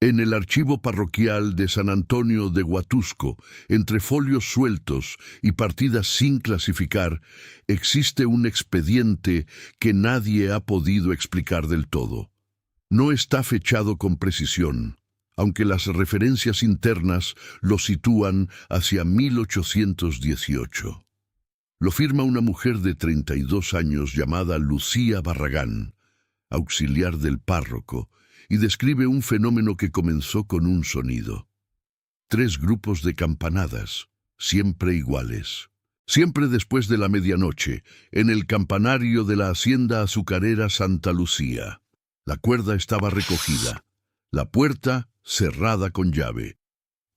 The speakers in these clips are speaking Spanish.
En el archivo parroquial de San Antonio de Huatusco, entre folios sueltos y partidas sin clasificar, existe un expediente que nadie ha podido explicar del todo. No está fechado con precisión, aunque las referencias internas lo sitúan hacia 1818. Lo firma una mujer de 32 años llamada Lucía Barragán, auxiliar del párroco, y describe un fenómeno que comenzó con un sonido. 3 grupos de campanadas, siempre iguales. Siempre después de la medianoche, en el campanario de la hacienda azucarera Santa Lucía. La cuerda estaba recogida, la puerta cerrada con llave.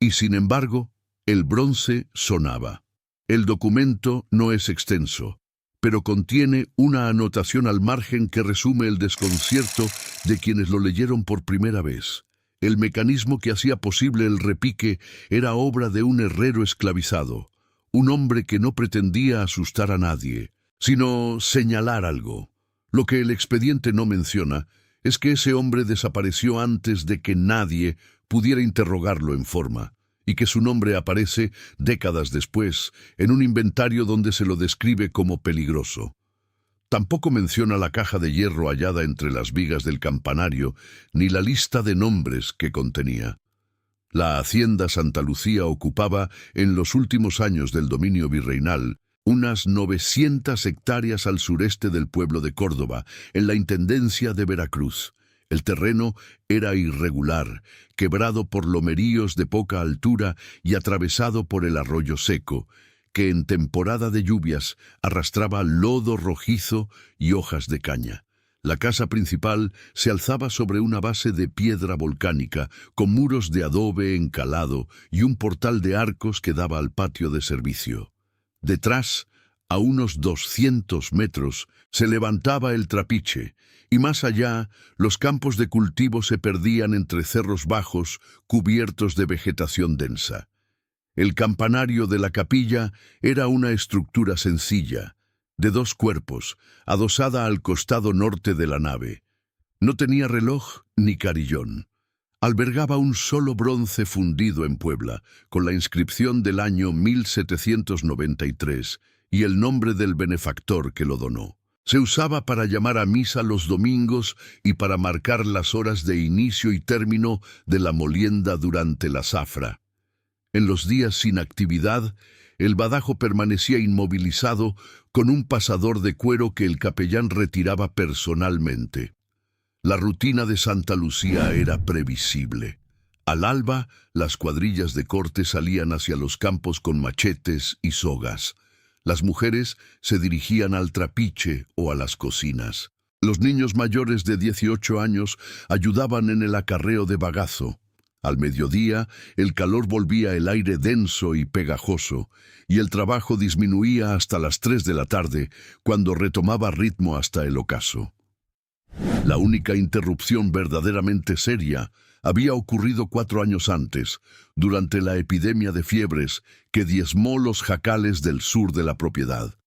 Y sin embargo, el bronce sonaba. El documento no es extenso, pero contiene una anotación al margen que resume el desconcierto de quienes lo leyeron por primera vez. El mecanismo que hacía posible el repique era obra de un herrero esclavizado, un hombre que no pretendía asustar a nadie, sino señalar algo. Lo que el expediente no menciona es que ese hombre desapareció antes de que nadie pudiera interrogarlo en forma, y que su nombre aparece décadas después en un inventario donde se lo describe como peligroso. Tampoco menciona la caja de hierro hallada entre las vigas del campanario, ni la lista de nombres que contenía. La hacienda Santa Lucía ocupaba, en los últimos años del dominio virreinal, unas 900 hectáreas al sureste del pueblo de Córdoba, en la intendencia de Veracruz. El terreno era irregular, quebrado por lomeríos de poca altura y atravesado por el arroyo seco, que en temporada de lluvias arrastraba lodo rojizo y hojas de caña. La casa principal se alzaba sobre una base de piedra volcánica, con muros de adobe encalado y un portal de arcos que daba al patio de servicio. Detrás, a unos 200 metros, se levantaba el Trapiche, y más allá, los campos de cultivo se perdían entre cerros bajos cubiertos de vegetación densa. El campanario de la capilla era una estructura sencilla, de 2 cuerpos, adosada al costado norte de la nave. No tenía reloj ni carillón. Albergaba un solo bronce fundido en Puebla, con la inscripción del año 1793 y el nombre del benefactor que lo donó. Se usaba para llamar a misa los domingos y para marcar las horas de inicio y término de la molienda durante la zafra. En los días sin actividad, el badajo permanecía inmovilizado con un pasador de cuero que el capellán retiraba personalmente. La rutina de Santa Lucía era previsible. Al alba, las cuadrillas de corte salían hacia los campos con machetes y sogas. Las mujeres se dirigían al trapiche o a las cocinas. Los niños mayores de 18 años ayudaban en el acarreo de bagazo. Al mediodía, el calor volvía el aire denso y pegajoso, y el trabajo disminuía hasta las 3 de la tarde, cuando retomaba ritmo hasta el ocaso. La única interrupción verdaderamente seria había ocurrido 4 años antes, durante la epidemia de fiebres que diezmó los jacales del sur de la propiedad.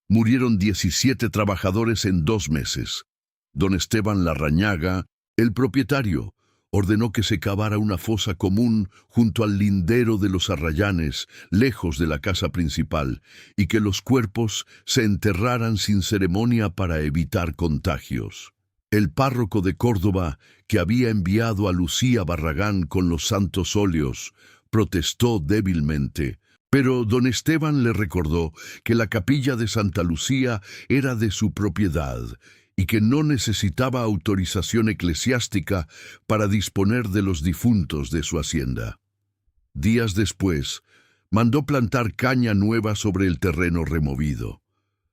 Murieron 17 trabajadores en 2 meses. Don Esteban Larrañaga, el propietario, ordenó que se cavara una fosa común junto al lindero de los Arrayanes, lejos de la casa principal, y que los cuerpos se enterraran sin ceremonia para evitar contagios. El párroco de Córdoba, que había enviado a Lucía Barragán con los santos óleos, protestó débilmente, pero don Esteban le recordó que la capilla de Santa Lucía era de su propiedad y que no necesitaba autorización eclesiástica para disponer de los difuntos de su hacienda. Días después, mandó plantar caña nueva sobre el terreno removido.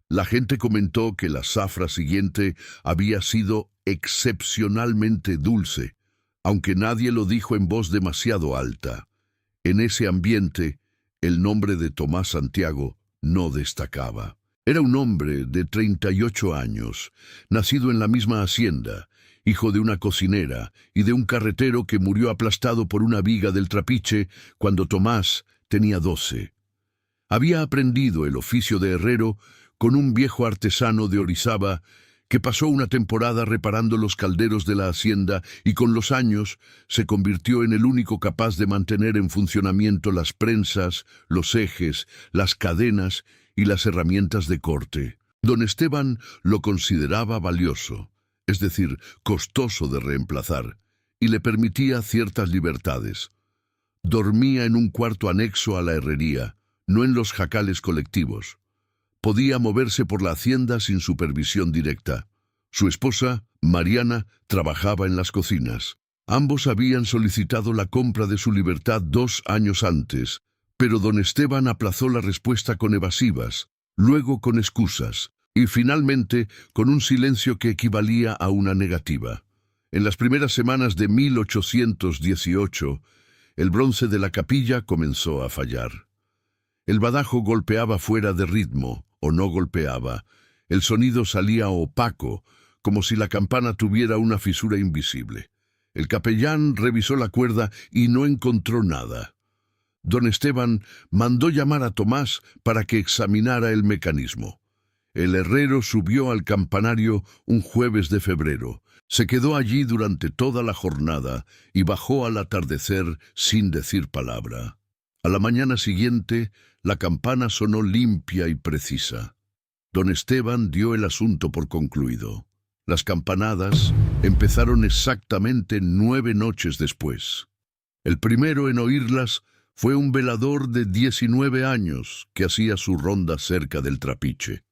La gente comentó que la zafra siguiente había sido excepcionalmente dulce, aunque nadie lo dijo en voz demasiado alta. En ese ambiente, el nombre de Tomás Santiago no destacaba. Era un hombre de 38 años, nacido en la misma hacienda, hijo de una cocinera y de un carretero que murió aplastado por una viga del trapiche cuando Tomás tenía 12. Había aprendido el oficio de herrero con un viejo artesano de Orizaba que pasó una temporada reparando los calderos de la hacienda y con los años se convirtió en el único capaz de mantener en funcionamiento las prensas, los ejes, las cadenas y las herramientas de corte. Don Esteban lo consideraba valioso, es decir, costoso de reemplazar, y le permitía ciertas libertades. Dormía en un cuarto anexo a la herrería, no en los jacales colectivos. Podía moverse por la hacienda sin supervisión directa. Su esposa, Mariana, trabajaba en las cocinas. Ambos habían solicitado la compra de su libertad 2 años antes, pero don Esteban aplazó la respuesta con evasivas, luego con excusas, y finalmente con un silencio que equivalía a una negativa. En las primeras semanas de 1818, el bronce de la capilla comenzó a fallar. El badajo golpeaba fuera de ritmo, o no golpeaba. El sonido salía opaco, como si la campana tuviera una fisura invisible. El capellán revisó la cuerda y no encontró nada. Don Esteban mandó llamar a Tomás para que examinara el mecanismo. El herrero subió al campanario un jueves de febrero. Se quedó allí durante toda la jornada y bajó al atardecer sin decir palabra. A la mañana siguiente, la campana sonó limpia y precisa. Don Esteban dio el asunto por concluido. Las campanadas empezaron exactamente 9 noches después. El primero en oírlas fue un velador de 19 años que hacía su ronda cerca del trapiche.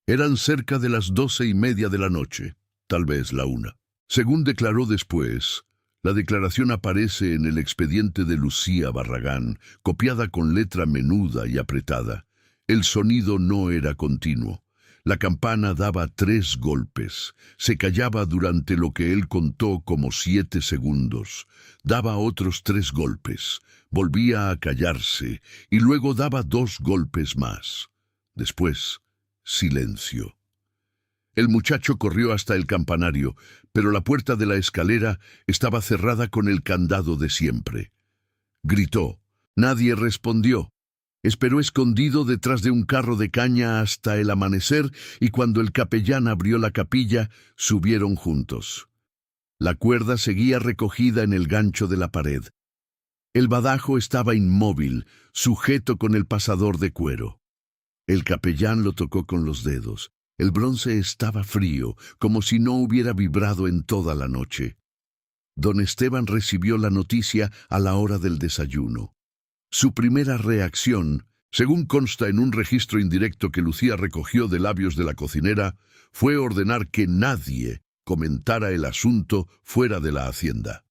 Eran cerca de las 12:30 de la noche, tal vez la 1. Según declaró después, la declaración aparece en el expediente de Lucía Barragán, copiada con letra menuda y apretada. El sonido no era continuo. La campana daba 3 golpes. Se callaba durante lo que él contó como 7 segundos. Daba otros 3 golpes. Volvía a callarse y luego daba 2 golpes más. Después, silencio. El muchacho corrió hasta el campanario, pero la puerta de la escalera estaba cerrada con el candado de siempre. Gritó. Nadie respondió. Esperó escondido detrás de un carro de caña hasta el amanecer y cuando el capellán abrió la capilla, subieron juntos. La cuerda seguía recogida en el gancho de la pared. El badajo estaba inmóvil, sujeto con el pasador de cuero. El capellán lo tocó con los dedos. El bronce estaba frío, como si no hubiera vibrado en toda la noche. Don Esteban recibió la noticia a la hora del desayuno. Su primera reacción, según consta en un registro indirecto que Lucía recogió de labios de la cocinera, fue ordenar que nadie comentara el asunto fuera de la hacienda.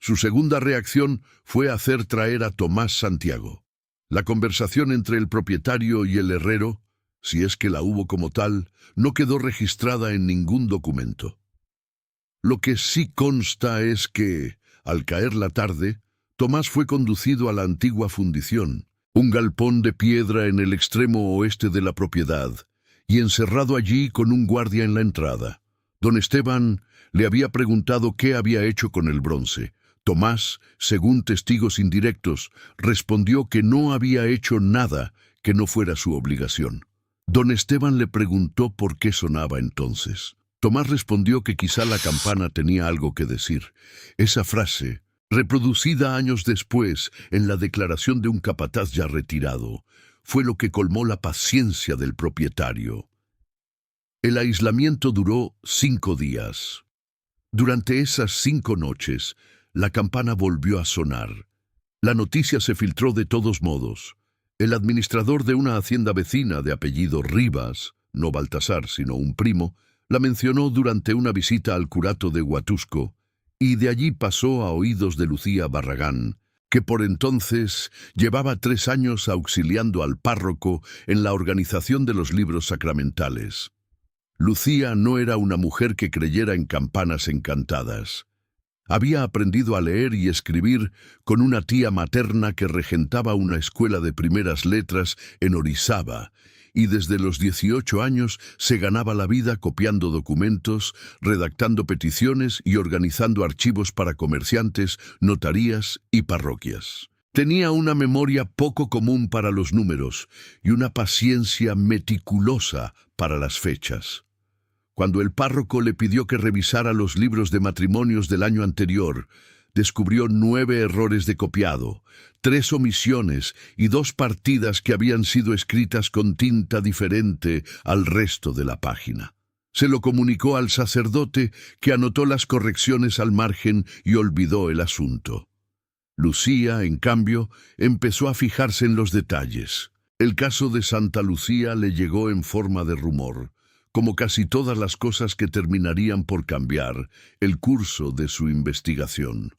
Su segunda reacción fue hacer traer a Tomás Santiago. La conversación entre el propietario y el herrero, si es que la hubo como tal, no quedó registrada en ningún documento. Lo que sí consta es que, al caer la tarde, Tomás fue conducido a la antigua fundición, un galpón de piedra en el extremo oeste de la propiedad, y encerrado allí con un guardia en la entrada. Don Esteban le había preguntado qué había hecho con el bronce. Tomás, según testigos indirectos, respondió que no había hecho nada que no fuera su obligación. Don Esteban le preguntó por qué sonaba entonces. Tomás respondió que quizá la campana tenía algo que decir. Esa frase, reproducida años después en la declaración de un capataz ya retirado, fue lo que colmó la paciencia del propietario. El aislamiento duró 5 días. Durante esas 5 noches, la campana volvió a sonar. La noticia se filtró de todos modos. El administrador de una hacienda vecina de apellido Rivas, no Baltasar sino un primo, la mencionó durante una visita al curato de Huatusco, y de allí pasó a oídos de Lucía Barragán, que por entonces llevaba 3 años auxiliando al párroco en la organización de los libros sacramentales. Lucía no era una mujer que creyera en campanas encantadas. Había aprendido a leer y escribir con una tía materna que regentaba una escuela de primeras letras en Orizaba, y desde los 18 años se ganaba la vida copiando documentos, redactando peticiones y organizando archivos para comerciantes, notarías y parroquias. Tenía una memoria poco común para los números y una paciencia meticulosa para las fechas. Cuando el párroco le pidió que revisara los libros de matrimonios del año anterior, descubrió 9 errores de copiado, 3 omisiones y 2 partidas que habían sido escritas con tinta diferente al resto de la página. Se lo comunicó al sacerdote, que anotó las correcciones al margen y olvidó el asunto. Lucía, en cambio, empezó a fijarse en los detalles. El caso de Santa Lucía le llegó en forma de rumor, como casi todas las cosas que terminarían por cambiar el curso de su investigación.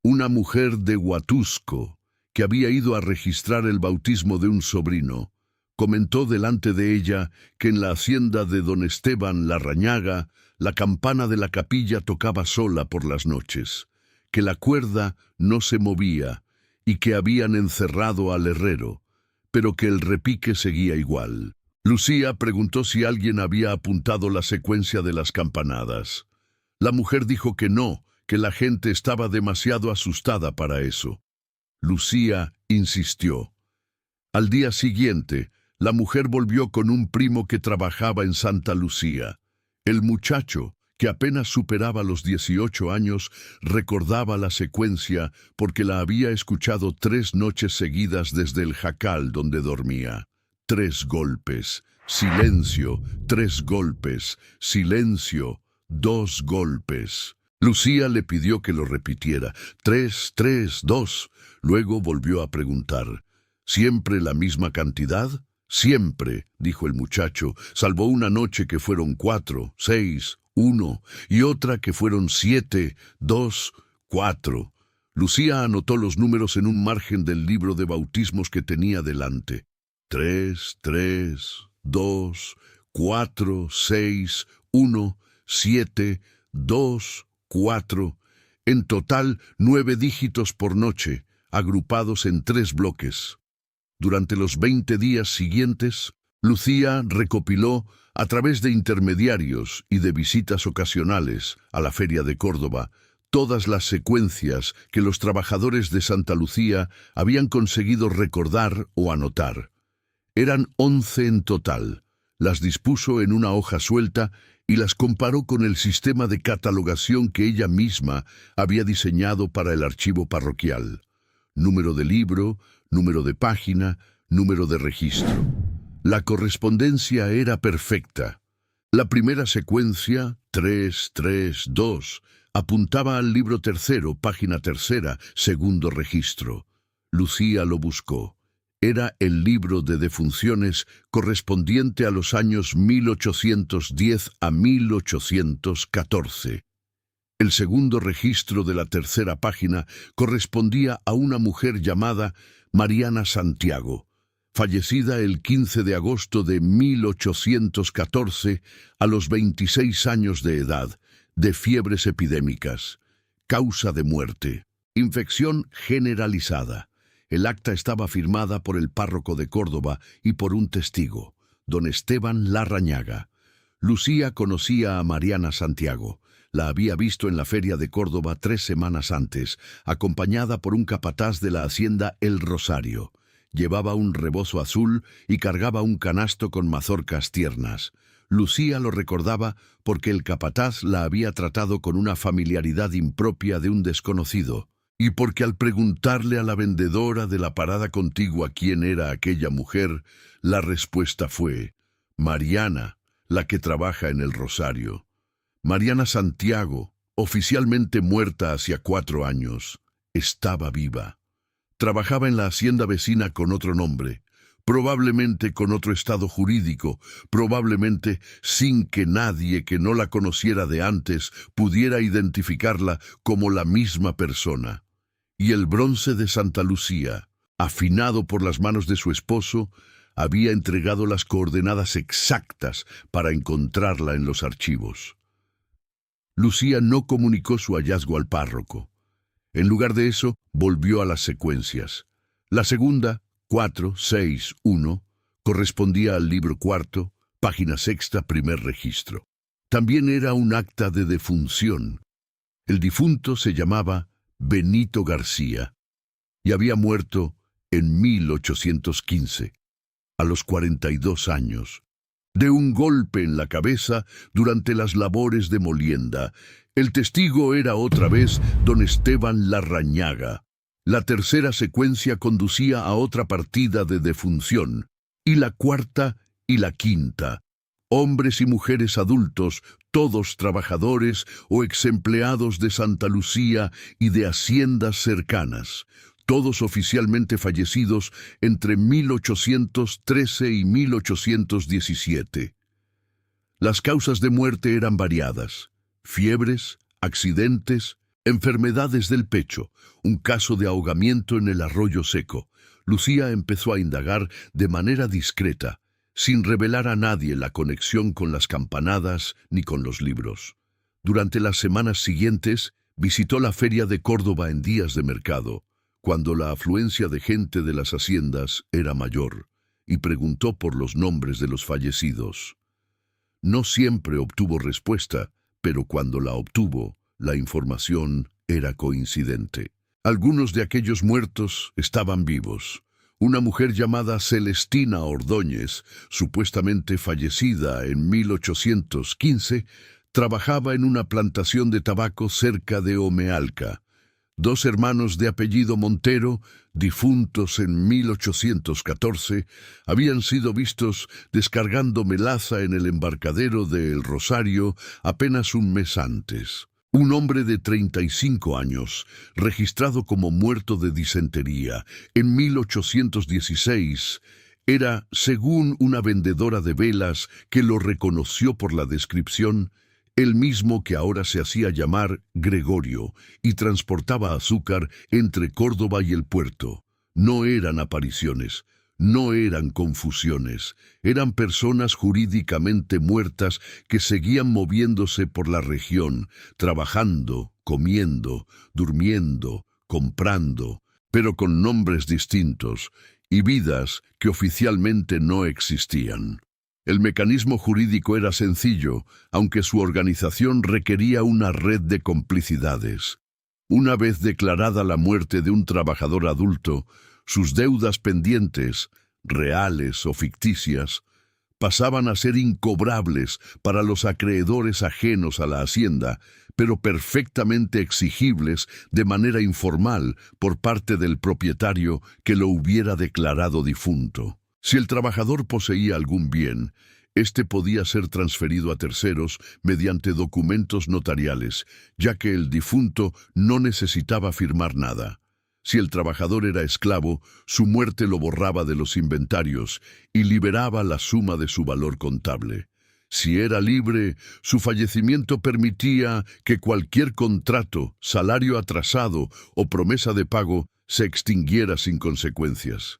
Una mujer de Huatusco, que había ido a registrar el bautismo de un sobrino, comentó delante de ella que en la hacienda de don Esteban Larrañaga la campana de la capilla tocaba sola por las noches, que la cuerda no se movía y que habían encerrado al herrero, pero que el repique seguía igual. Lucía preguntó si alguien había apuntado la secuencia de las campanadas. La mujer dijo que no, que la gente estaba demasiado asustada para eso. Lucía insistió. Al día siguiente, la mujer volvió con un primo que trabajaba en Santa Lucía. El muchacho, que apenas superaba los 18 años, recordaba la secuencia porque la había escuchado 3 noches seguidas desde el jacal donde dormía. 3 golpes, silencio, 3 golpes, silencio, 2 golpes. Lucía le pidió que lo repitiera. 3, 3, 2. Luego volvió a preguntar. ¿Siempre la misma cantidad? Siempre, dijo el muchacho, salvo una noche que fueron 4, 6, 1, y otra que fueron 7, 2, 4. Lucía anotó los números en un margen del libro de bautismos que tenía delante. 3, 3, 2, 4, 6, 1, 7, 2, 4. En total, 9 dígitos por noche, agrupados en 3 bloques. Durante los 20 días siguientes, Lucía recopiló, a través de intermediarios y de visitas ocasionales a la Feria de Córdoba, todas las secuencias que los trabajadores de Santa Lucía habían conseguido recordar o anotar. Eran 11 en total. Las dispuso en una hoja suelta y las comparó con el sistema de catalogación que ella misma había diseñado para el archivo parroquial. Número de libro, número de página, número de registro. La correspondencia era perfecta. La primera secuencia, 3, 3, 2, apuntaba al libro tercero, página tercera, segundo registro. Lucía lo buscó. Era el libro de defunciones correspondiente a los años 1810 a 1814. El segundo registro de la tercera página correspondía a una mujer llamada Mariana Santiago, fallecida el 15 de agosto de 1814 a los 26 años de edad, de fiebres epidémicas. Causa de muerte: infección generalizada. El acta estaba firmada por el párroco de Córdoba y por un testigo, don Esteban Larrañaga. Lucía conocía a Mariana Santiago. La había visto en la feria de Córdoba 3 semanas antes, acompañada por un capataz de la hacienda El Rosario. Llevaba un rebozo azul y cargaba un canasto con mazorcas tiernas. Lucía lo recordaba porque el capataz la había tratado con una familiaridad impropia de un desconocido, y porque al preguntarle a la vendedora de la parada contigua quién era aquella mujer, la respuesta fue: Mariana, la que trabaja en El Rosario. Mariana Santiago, oficialmente muerta hacía 4 años, estaba viva. Trabajaba en la hacienda vecina con otro nombre, probablemente con otro estado jurídico, probablemente sin que nadie que no la conociera de antes pudiera identificarla como la misma persona. Y el bronce de Santa Lucía, afinado por las manos de su esposo, había entregado las coordenadas exactas para encontrarla en los archivos. Lucía no comunicó su hallazgo al párroco. En lugar de eso, volvió a las secuencias. La segunda, 4, 6, 1, correspondía al libro cuarto, página sexta, primer registro. También era un acta de defunción. El difunto se llamaba Benito García y había muerto en 1815, a los 42 años. de un golpe en la cabeza durante las labores de molienda. El testigo era otra vez don Esteban Larrañaga. La tercera secuencia conducía a otra partida de defunción, y la cuarta y la quinta. Hombres y mujeres adultos, todos trabajadores o exempleados de Santa Lucía y de haciendas cercanas, todos oficialmente fallecidos entre 1813 y 1817. Las causas de muerte eran variadas: fiebres, accidentes, enfermedades del pecho, un caso de ahogamiento en el arroyo seco. Lucía empezó a indagar de manera discreta, sin revelar a nadie la conexión con las campanadas ni con los libros. Durante las semanas siguientes, visitó la feria de Córdoba en días de mercado, cuando la afluencia de gente de las haciendas era mayor, y preguntó por los nombres de los fallecidos. No siempre obtuvo respuesta, pero cuando la obtuvo, la información era coincidente. Algunos de aquellos muertos estaban vivos. Una mujer llamada Celestina Ordóñez, supuestamente fallecida en 1815, trabajaba en una plantación de tabaco cerca de Omealca. Dos hermanos de apellido Montero, difuntos en 1814, habían sido vistos descargando melaza en el embarcadero de El Rosario apenas un mes antes. Un hombre de 35 años, registrado como muerto de disentería en 1816, era, según una vendedora de velas que lo reconoció por la descripción, el mismo que ahora se hacía llamar Gregorio y transportaba azúcar entre Córdoba y el puerto. No eran apariciones, no eran confusiones, eran personas jurídicamente muertas que seguían moviéndose por la región, trabajando, comiendo, durmiendo, comprando, pero con nombres distintos y vidas que oficialmente no existían. El mecanismo jurídico era sencillo, aunque su organización requería una red de complicidades. Una vez declarada la muerte de un trabajador adulto, sus deudas pendientes, reales o ficticias, pasaban a ser incobrables para los acreedores ajenos a la hacienda, pero perfectamente exigibles de manera informal por parte del propietario que lo hubiera declarado difunto. Si el trabajador poseía algún bien, este podía ser transferido a terceros mediante documentos notariales, ya que el difunto no necesitaba firmar nada. Si el trabajador era esclavo, su muerte lo borraba de los inventarios y liberaba la suma de su valor contable. Si era libre, su fallecimiento permitía que cualquier contrato, salario atrasado o promesa de pago se extinguiera sin consecuencias.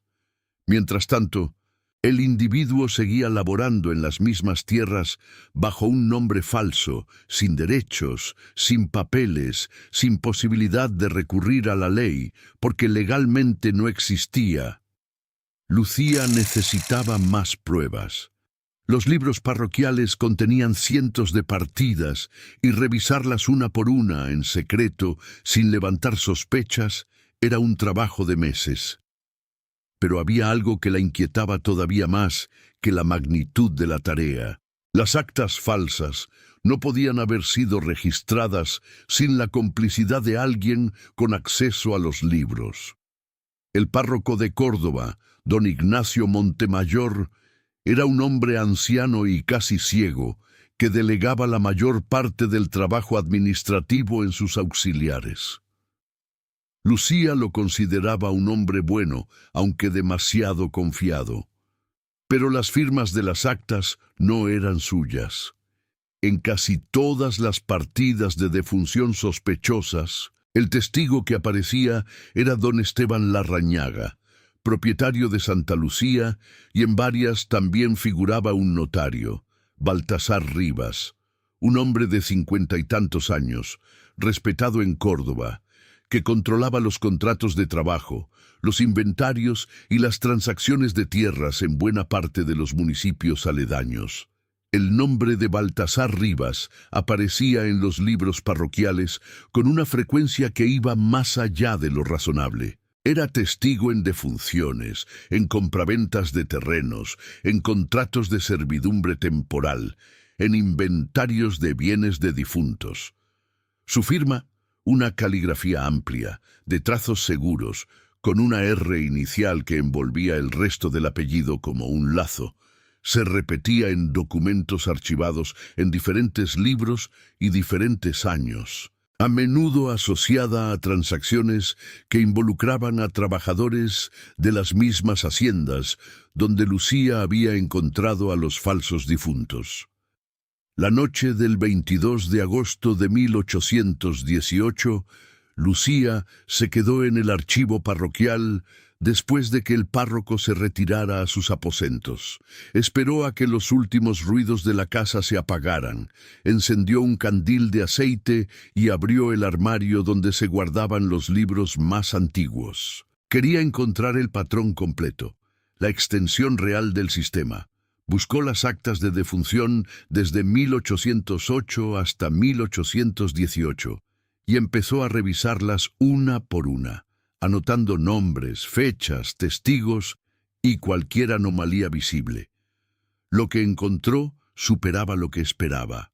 Mientras tanto, el individuo seguía laborando en las mismas tierras bajo un nombre falso, sin derechos, sin papeles, sin posibilidad de recurrir a la ley, porque legalmente no existía. Lucía necesitaba más pruebas. Los libros parroquiales contenían cientos de partidas y revisarlas una por una en secreto, sin levantar sospechas, era un trabajo de meses. Pero había algo que la inquietaba todavía más que la magnitud de la tarea. Las actas falsas no podían haber sido registradas sin la complicidad de alguien con acceso a los libros. El párroco de Córdoba, don Ignacio Montemayor, era un hombre anciano y casi ciego, que delegaba la mayor parte del trabajo administrativo en sus auxiliares. Lucía lo consideraba un hombre bueno, aunque demasiado confiado. Pero las firmas de las actas no eran suyas. En casi todas las partidas de defunción sospechosas, el testigo que aparecía era don Esteban Larrañaga, propietario de Santa Lucía, y en varias también figuraba un notario, Baltasar Rivas, un hombre de 50 y tantos años, respetado en Córdoba, que controlaba los contratos de trabajo, los inventarios y las transacciones de tierras en buena parte de los municipios aledaños. El nombre de Baltasar Rivas aparecía en los libros parroquiales con una frecuencia que iba más allá de lo razonable. Era testigo en defunciones, en compraventas de terrenos, en contratos de servidumbre temporal, en inventarios de bienes de difuntos. Su firma, una caligrafía amplia, de trazos seguros, con una R inicial que envolvía el resto del apellido como un lazo, se repetía en documentos archivados en diferentes libros y diferentes años, a menudo asociada a transacciones que involucraban a trabajadores de las mismas haciendas donde Lucía había encontrado a los falsos difuntos. La noche del 22 de agosto de 1818, Lucía se quedó en el archivo parroquial después de que el párroco se retirara a sus aposentos. Esperó a que los últimos ruidos de la casa se apagaran, encendió un candil de aceite y abrió el armario donde se guardaban los libros más antiguos. Quería encontrar el patrón completo, la extensión real del sistema. Buscó las actas de defunción desde 1808 hasta 1818 y empezó a revisarlas una por una, anotando nombres, fechas, testigos y cualquier anomalía visible. Lo que encontró superaba lo que esperaba.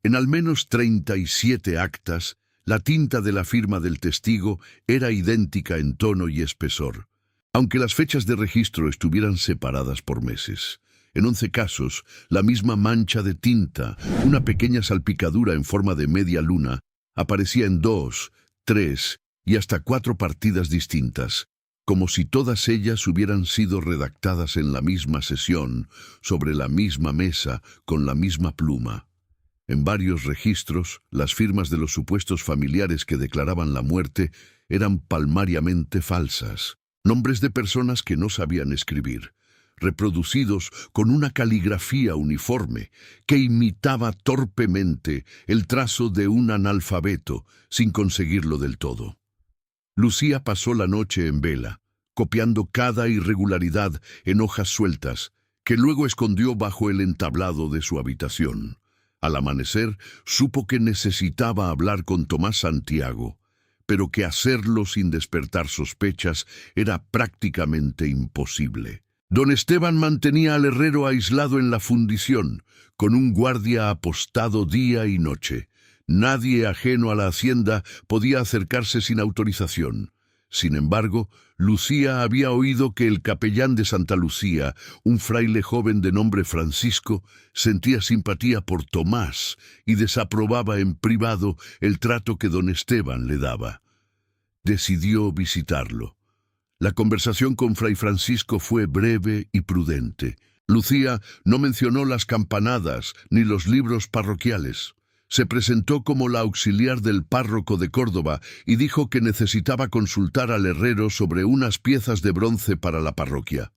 En al menos 37 actas, la tinta de la firma del testigo era idéntica en tono y espesor, aunque las fechas de registro estuvieran separadas por meses. En 11 casos, la misma mancha de tinta, una pequeña salpicadura en forma de media luna, aparecía en 2, 3 y hasta 4 partidas distintas, como si todas ellas hubieran sido redactadas en la misma sesión, sobre la misma mesa, con la misma pluma. En varios registros, las firmas de los supuestos familiares que declaraban la muerte eran palmariamente falsas, nombres de personas que no sabían escribir, reproducidos con una caligrafía uniforme que imitaba torpemente el trazo de un analfabeto sin conseguirlo del todo. Lucía pasó la noche en vela, copiando cada irregularidad en hojas sueltas, que luego escondió bajo el entablado de su habitación. Al amanecer, supo que necesitaba hablar con Tomás Santiago, pero que hacerlo sin despertar sospechas era prácticamente imposible. Don Esteban mantenía al herrero aislado en la fundición, con un guardia apostado día y noche. Nadie ajeno a la hacienda podía acercarse sin autorización. Sin embargo, Lucía había oído que el capellán de Santa Lucía, un fraile joven de nombre Francisco, sentía simpatía por Tomás y desaprobaba en privado el trato que don Esteban le daba. Decidió visitarlo. La conversación con Fray Francisco fue breve y prudente. Lucía no mencionó las campanadas ni los libros parroquiales. Se presentó como la auxiliar del párroco de Córdoba y dijo que necesitaba consultar al herrero sobre unas piezas de bronce para la parroquia.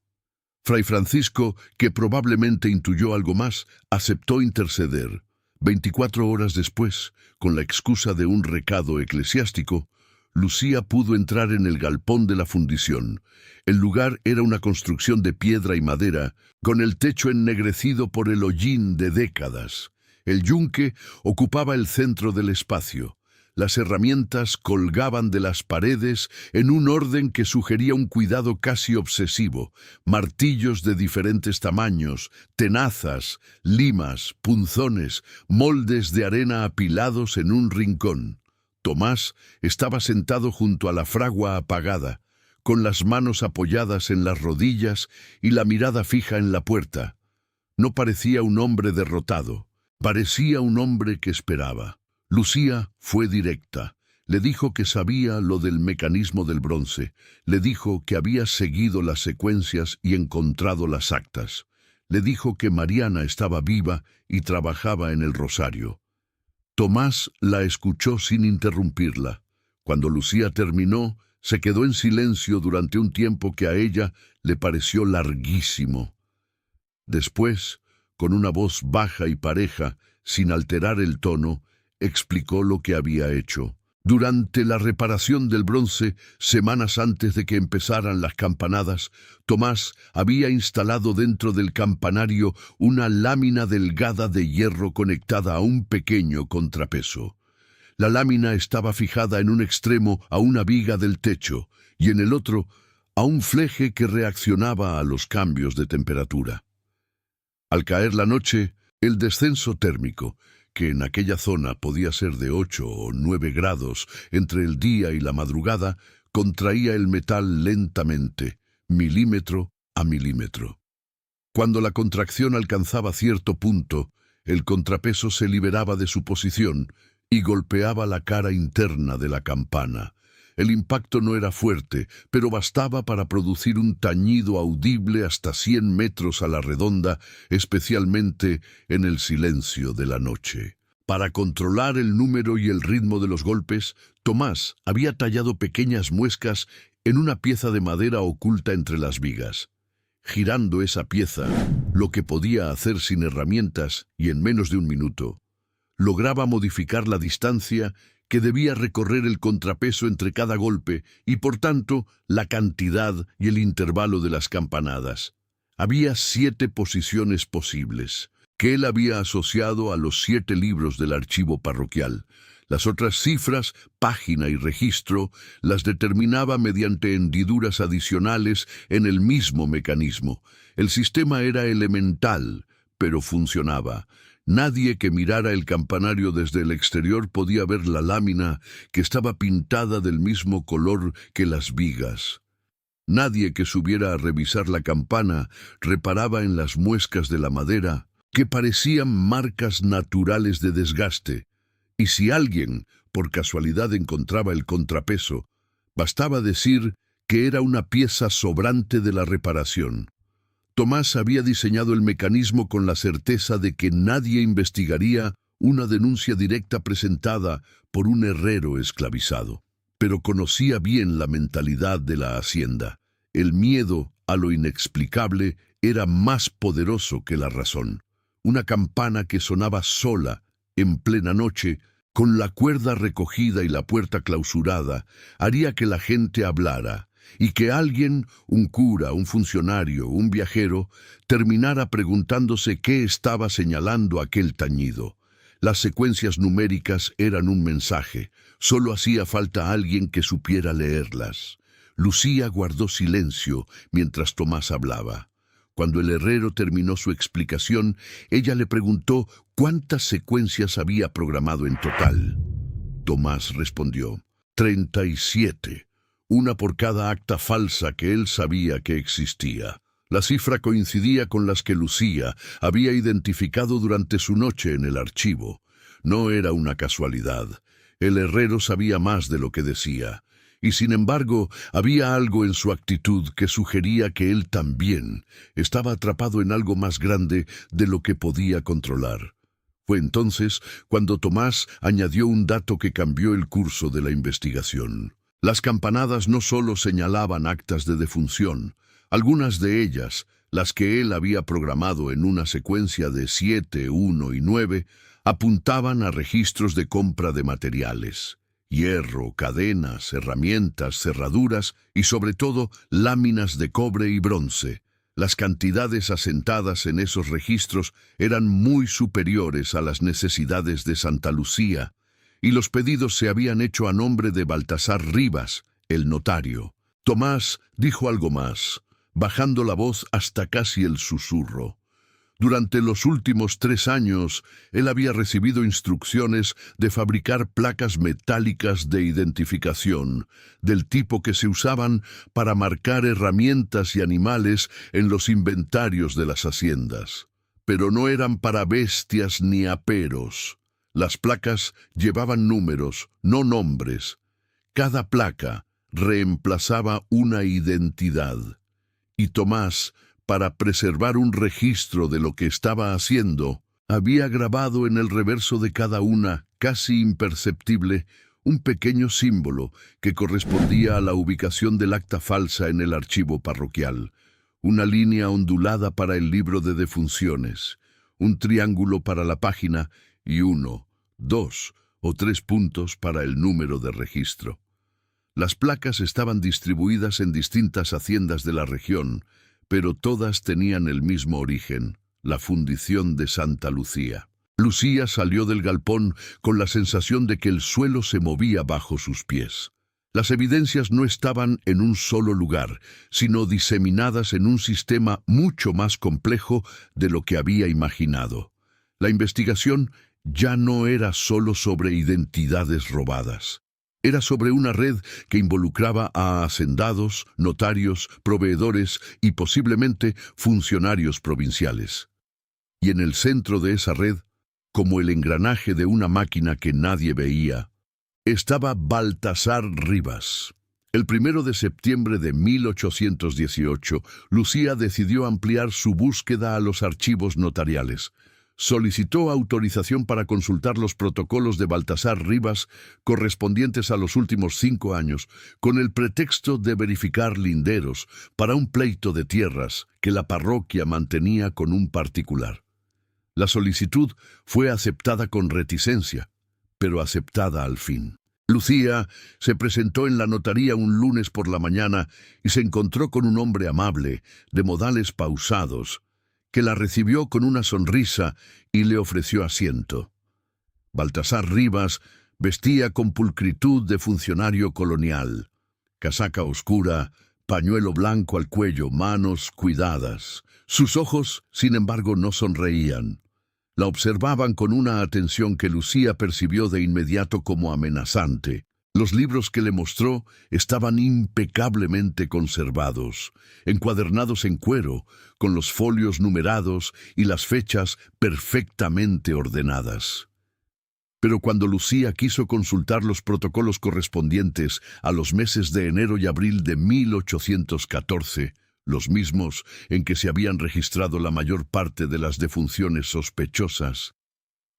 Fray Francisco, que probablemente intuyó algo más, aceptó interceder. 24 horas después, con la excusa de un recado eclesiástico, Lucía pudo entrar en el galpón de la fundición. El lugar era una construcción de piedra y madera, con el techo ennegrecido por el hollín de décadas. El yunque ocupaba el centro del espacio. Las herramientas colgaban de las paredes en un orden que sugería un cuidado casi obsesivo. Martillos de diferentes tamaños, tenazas, limas, punzones, moldes de arena apilados en un rincón. Tomás estaba sentado junto a la fragua apagada, con las manos apoyadas en las rodillas y la mirada fija en la puerta. No parecía un hombre derrotado, parecía un hombre que esperaba. Lucía fue directa. Le dijo que sabía lo del mecanismo del bronce. Le dijo que había seguido las secuencias y encontrado las actas. Le dijo que Mariana estaba viva y trabajaba en el rosario. Tomás la escuchó sin interrumpirla. Cuando Lucía terminó, se quedó en silencio durante un tiempo que a ella le pareció larguísimo. Después, con una voz baja y pareja, sin alterar el tono, explicó lo que había hecho. Durante la reparación del bronce, semanas antes de que empezaran las campanadas, Tomás había instalado dentro del campanario una lámina delgada de hierro conectada a un pequeño contrapeso. La lámina estaba fijada en un extremo a una viga del techo y en el otro a un fleje que reaccionaba a los cambios de temperatura. Al caer la noche, el descenso térmico, que en aquella zona podía ser de 8 o 9 grados entre el día y la madrugada, contraía el metal lentamente, milímetro a milímetro. Cuando la contracción alcanzaba cierto punto, el contrapeso se liberaba de su posición y golpeaba la cara interna de la campana. El impacto no era fuerte, pero bastaba para producir un tañido audible hasta 100 metros a la redonda, especialmente en el silencio de la noche. Para controlar el número y el ritmo de los golpes, Tomás había tallado pequeñas muescas en una pieza de madera oculta entre las vigas. Girando esa pieza, lo que podía hacer sin herramientas y en menos de un minuto, lograba modificar la distancia que debía recorrer el contrapeso entre cada golpe y, por tanto, la cantidad y el intervalo de las campanadas. Había 7 posiciones posibles, que él había asociado a los 7 libros del archivo parroquial. Las otras cifras, página y registro, las determinaba mediante hendiduras adicionales en el mismo mecanismo. El sistema era elemental, pero funcionaba. Nadie que mirara el campanario desde el exterior podía ver la lámina que estaba pintada del mismo color que las vigas. Nadie que subiera a revisar la campana reparaba en las muescas de la madera, que parecían marcas naturales de desgaste. Y si alguien, por casualidad, encontraba el contrapeso, bastaba decir que era una pieza sobrante de la reparación. Tomás había diseñado el mecanismo con la certeza de que nadie investigaría una denuncia directa presentada por un herrero esclavizado. Pero conocía bien la mentalidad de la hacienda. El miedo a lo inexplicable era más poderoso que la razón. Una campana que sonaba sola, en plena noche, con la cuerda recogida y la puerta clausurada, haría que la gente hablara, y que alguien, un cura, un funcionario, un viajero, terminara preguntándose qué estaba señalando aquel tañido. Las secuencias numéricas eran un mensaje, solo hacía falta alguien que supiera leerlas. Lucía guardó silencio mientras Tomás hablaba. Cuando el herrero terminó su explicación, ella le preguntó cuántas secuencias había programado en total. Tomás respondió, 37, una por cada acta falsa que él sabía que existía. La cifra coincidía con las que Lucía había identificado durante su noche en el archivo. No era una casualidad. El herrero sabía más de lo que decía. Y sin embargo, había algo en su actitud que sugería que él también estaba atrapado en algo más grande de lo que podía controlar. Fue entonces cuando Tomás añadió un dato que cambió el curso de la investigación. Las campanadas no solo señalaban actas de defunción, algunas de ellas, las que él había programado en una secuencia de 7, 1 y 9, apuntaban a registros de compra de materiales. Hierro, cadenas, herramientas, cerraduras y sobre todo láminas de cobre y bronce. Las cantidades asentadas en esos registros eran muy superiores a las necesidades de Santa Lucía, y los pedidos se habían hecho a nombre de Baltasar Rivas, el notario. Tomás dijo algo más, bajando la voz hasta casi el susurro. Durante los últimos 3 años, él había recibido instrucciones de fabricar placas metálicas de identificación, del tipo que se usaban para marcar herramientas y animales en los inventarios de las haciendas. Pero no eran para bestias ni aperos. Las placas llevaban números, no nombres. Cada placa reemplazaba una identidad. Y Tomás, para preservar un registro de lo que estaba haciendo, había grabado en el reverso de cada una, casi imperceptible, un pequeño símbolo que correspondía a la ubicación del acta falsa en el archivo parroquial, una línea ondulada para el libro de defunciones, un triángulo para la página y 1, 2 o 3 puntos para el número de registro. Las placas estaban distribuidas en distintas haciendas de la región, pero todas tenían el mismo origen, la fundición de Santa Lucía. Lucía salió del galpón con la sensación de que el suelo se movía bajo sus pies. Las evidencias no estaban en un solo lugar, sino diseminadas en un sistema mucho más complejo de lo que había imaginado. La investigación ya no era solo sobre identidades robadas. Era sobre una red que involucraba a hacendados, notarios, proveedores y posiblemente funcionarios provinciales. Y en el centro de esa red, como el engranaje de una máquina que nadie veía, estaba Baltasar Rivas. El 1 de septiembre de 1818, Lucía decidió ampliar su búsqueda a los archivos notariales. Solicitó autorización para consultar los protocolos de Baltasar Rivas correspondientes a los últimos 5 años, con el pretexto de verificar linderos para un pleito de tierras que la parroquia mantenía con un particular. La solicitud fue aceptada con reticencia, pero aceptada al fin. Lucía se presentó en la notaría un lunes por la mañana y se encontró con un hombre amable, de modales pausados, que la recibió con una sonrisa y le ofreció asiento. Baltasar Rivas vestía con pulcritud de funcionario colonial, casaca oscura, pañuelo blanco al cuello, manos cuidadas. Sus ojos, sin embargo, no sonreían. La observaban con una atención que Lucía percibió de inmediato como amenazante. Los libros que le mostró estaban impecablemente conservados, encuadernados en cuero, con los folios numerados y las fechas perfectamente ordenadas. Pero cuando Lucía quiso consultar los protocolos correspondientes a los meses de enero y abril de 1814, los mismos en que se habían registrado la mayor parte de las defunciones sospechosas,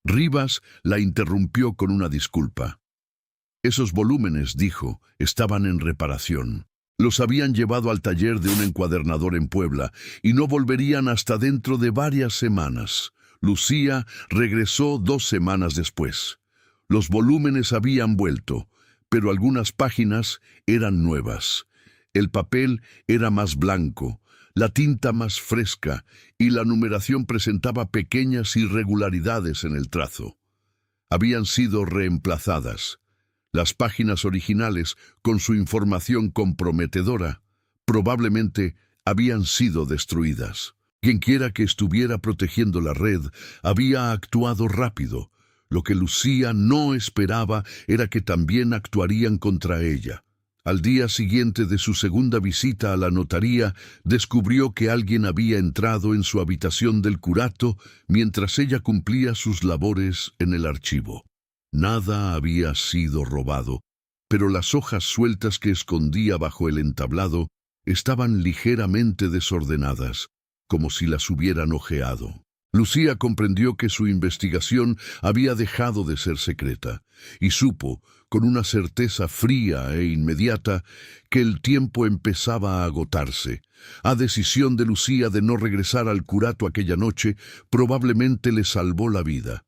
Rivas la interrumpió con una disculpa. Esos volúmenes, dijo, estaban en reparación. Los habían llevado al taller de un encuadernador en Puebla y no volverían hasta dentro de varias semanas. Lucía regresó 2 semanas después. Los volúmenes habían vuelto, pero algunas páginas eran nuevas. El papel era más blanco, la tinta más fresca y la numeración presentaba pequeñas irregularidades en el trazo. Habían sido reemplazadas. Las páginas originales, con su información comprometedora, probablemente habían sido destruidas. Quienquiera que estuviera protegiendo la red había actuado rápido. Lo que Lucía no esperaba era que también actuarían contra ella. Al día siguiente de su segunda visita a la notaría, descubrió que alguien había entrado en su habitación del curato mientras ella cumplía sus labores en el archivo. Nada había sido robado, pero las hojas sueltas que escondía bajo el entablado estaban ligeramente desordenadas, como si las hubieran ojeado. Lucía comprendió que su investigación había dejado de ser secreta, y supo, con una certeza fría e inmediata, que el tiempo empezaba a agotarse. A decisión de Lucía de no regresar al curato aquella noche probablemente le salvó la vida.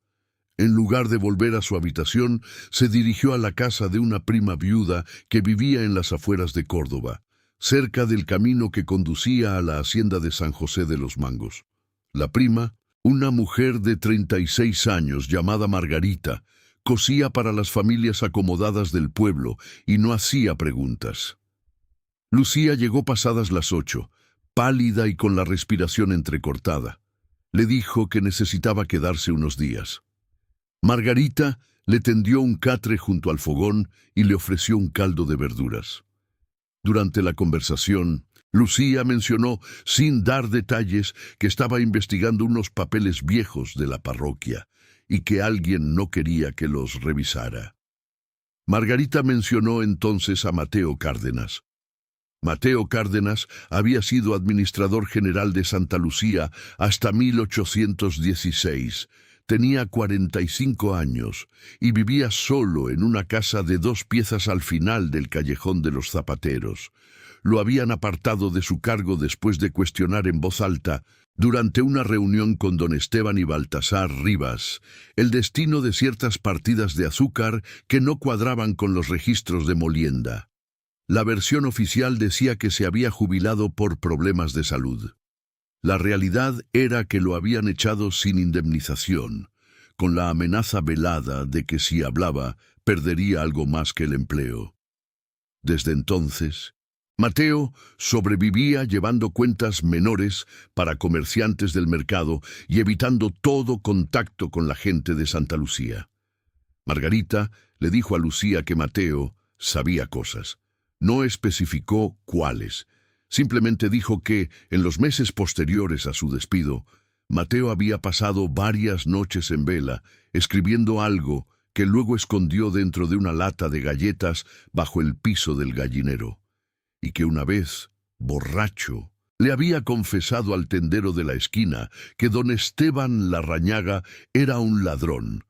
En lugar de volver a su habitación, se dirigió a la casa de una prima viuda que vivía en las afueras de Córdoba, cerca del camino que conducía a la hacienda de San José de los Mangos. La prima, una mujer de 36 años llamada Margarita, cosía para las familias acomodadas del pueblo y no hacía preguntas. Lucía llegó pasadas las 8, pálida y con la respiración entrecortada. Le dijo que necesitaba quedarse unos días. Margarita le tendió un catre junto al fogón y le ofreció un caldo de verduras. Durante la conversación, Lucía mencionó, sin dar detalles, que estaba investigando unos papeles viejos de la parroquia y que alguien no quería que los revisara. Margarita mencionó entonces a Mateo Cárdenas. Mateo Cárdenas había sido administrador general de Santa Lucía hasta 1816. Tenía 45 años y vivía solo en una casa de 2 piezas al final del callejón de los Zapateros. Lo habían apartado de su cargo después de cuestionar en voz alta, durante una reunión con don Esteban y Baltasar Rivas, el destino de ciertas partidas de azúcar que no cuadraban con los registros de molienda. La versión oficial decía que se había jubilado por problemas de salud. La realidad era que lo habían echado sin indemnización, con la amenaza velada de que si hablaba, perdería algo más que el empleo. Desde entonces, Mateo sobrevivía llevando cuentas menores para comerciantes del mercado y evitando todo contacto con la gente de Santa Lucía. Margarita le dijo a Lucía que Mateo sabía cosas. No especificó cuáles. Simplemente dijo que, en los meses posteriores a su despido, Mateo había pasado varias noches en vela, escribiendo algo que luego escondió dentro de una lata de galletas bajo el piso del gallinero, y que una vez, borracho, le había confesado al tendero de la esquina que don Esteban Larrañaga era un ladrón,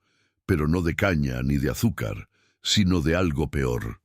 pero no de caña ni de azúcar, sino de algo peor.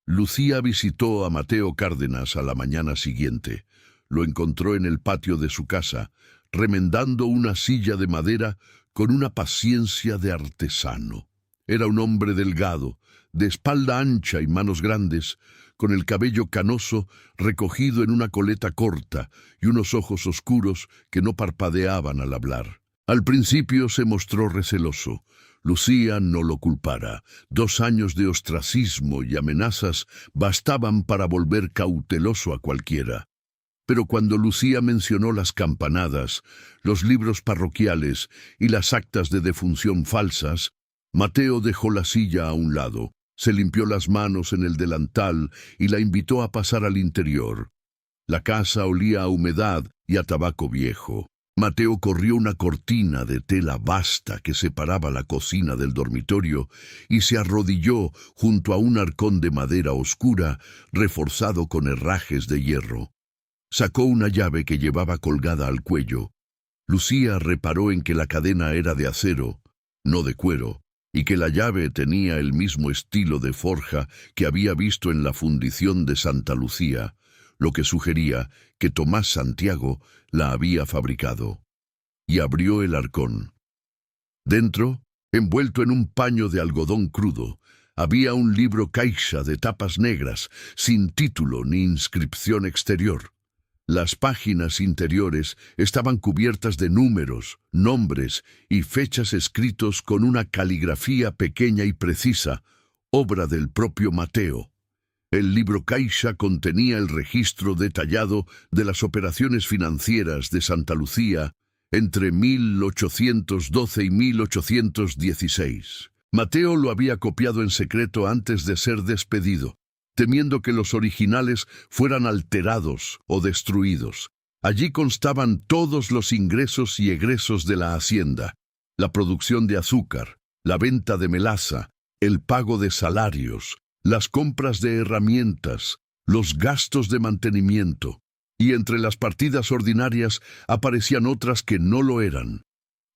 Lucía visitó a Mateo Cárdenas a la mañana siguiente. Lo encontró en el patio de su casa, remendando una silla de madera con una paciencia de artesano. Era un hombre delgado, de espalda ancha y manos grandes, con el cabello canoso recogido en una coleta corta y unos ojos oscuros que no parpadeaban al hablar. Al principio se mostró receloso. Lucía no lo culpara. 2 años de ostracismo y amenazas bastaban para volver cauteloso a cualquiera. Pero cuando Lucía mencionó las campanadas, los libros parroquiales y las actas de defunción falsas, Mateo dejó la silla a un lado, se limpió las manos en el delantal y la invitó a pasar al interior. La casa olía a humedad y a tabaco viejo. Mateo corrió una cortina de tela basta que separaba la cocina del dormitorio y se arrodilló junto a un arcón de madera oscura reforzado con herrajes de hierro. Sacó una llave que llevaba colgada al cuello. Lucía reparó en que la cadena era de acero, no de cuero, y que la llave tenía el mismo estilo de forja que había visto en la fundición de Santa Lucía, lo que sugería que Tomás Santiago la había fabricado. Y abrió el arcón. Dentro, envuelto en un paño de algodón crudo, había un libro caixa de tapas negras, sin título ni inscripción exterior. Las páginas interiores estaban cubiertas de números, nombres y fechas escritos con una caligrafía pequeña y precisa, obra del propio Mateo. El libro caixa contenía el registro detallado de las operaciones financieras de Santa Lucía entre 1812 y 1816. Mateo lo había copiado en secreto antes de ser despedido, temiendo que los originales fueran alterados o destruidos. Allí constaban todos los ingresos y egresos de la hacienda, la producción de azúcar, la venta de melaza, el pago de salarios, las compras de herramientas, los gastos de mantenimiento, y entre las partidas ordinarias aparecían otras que no lo eran.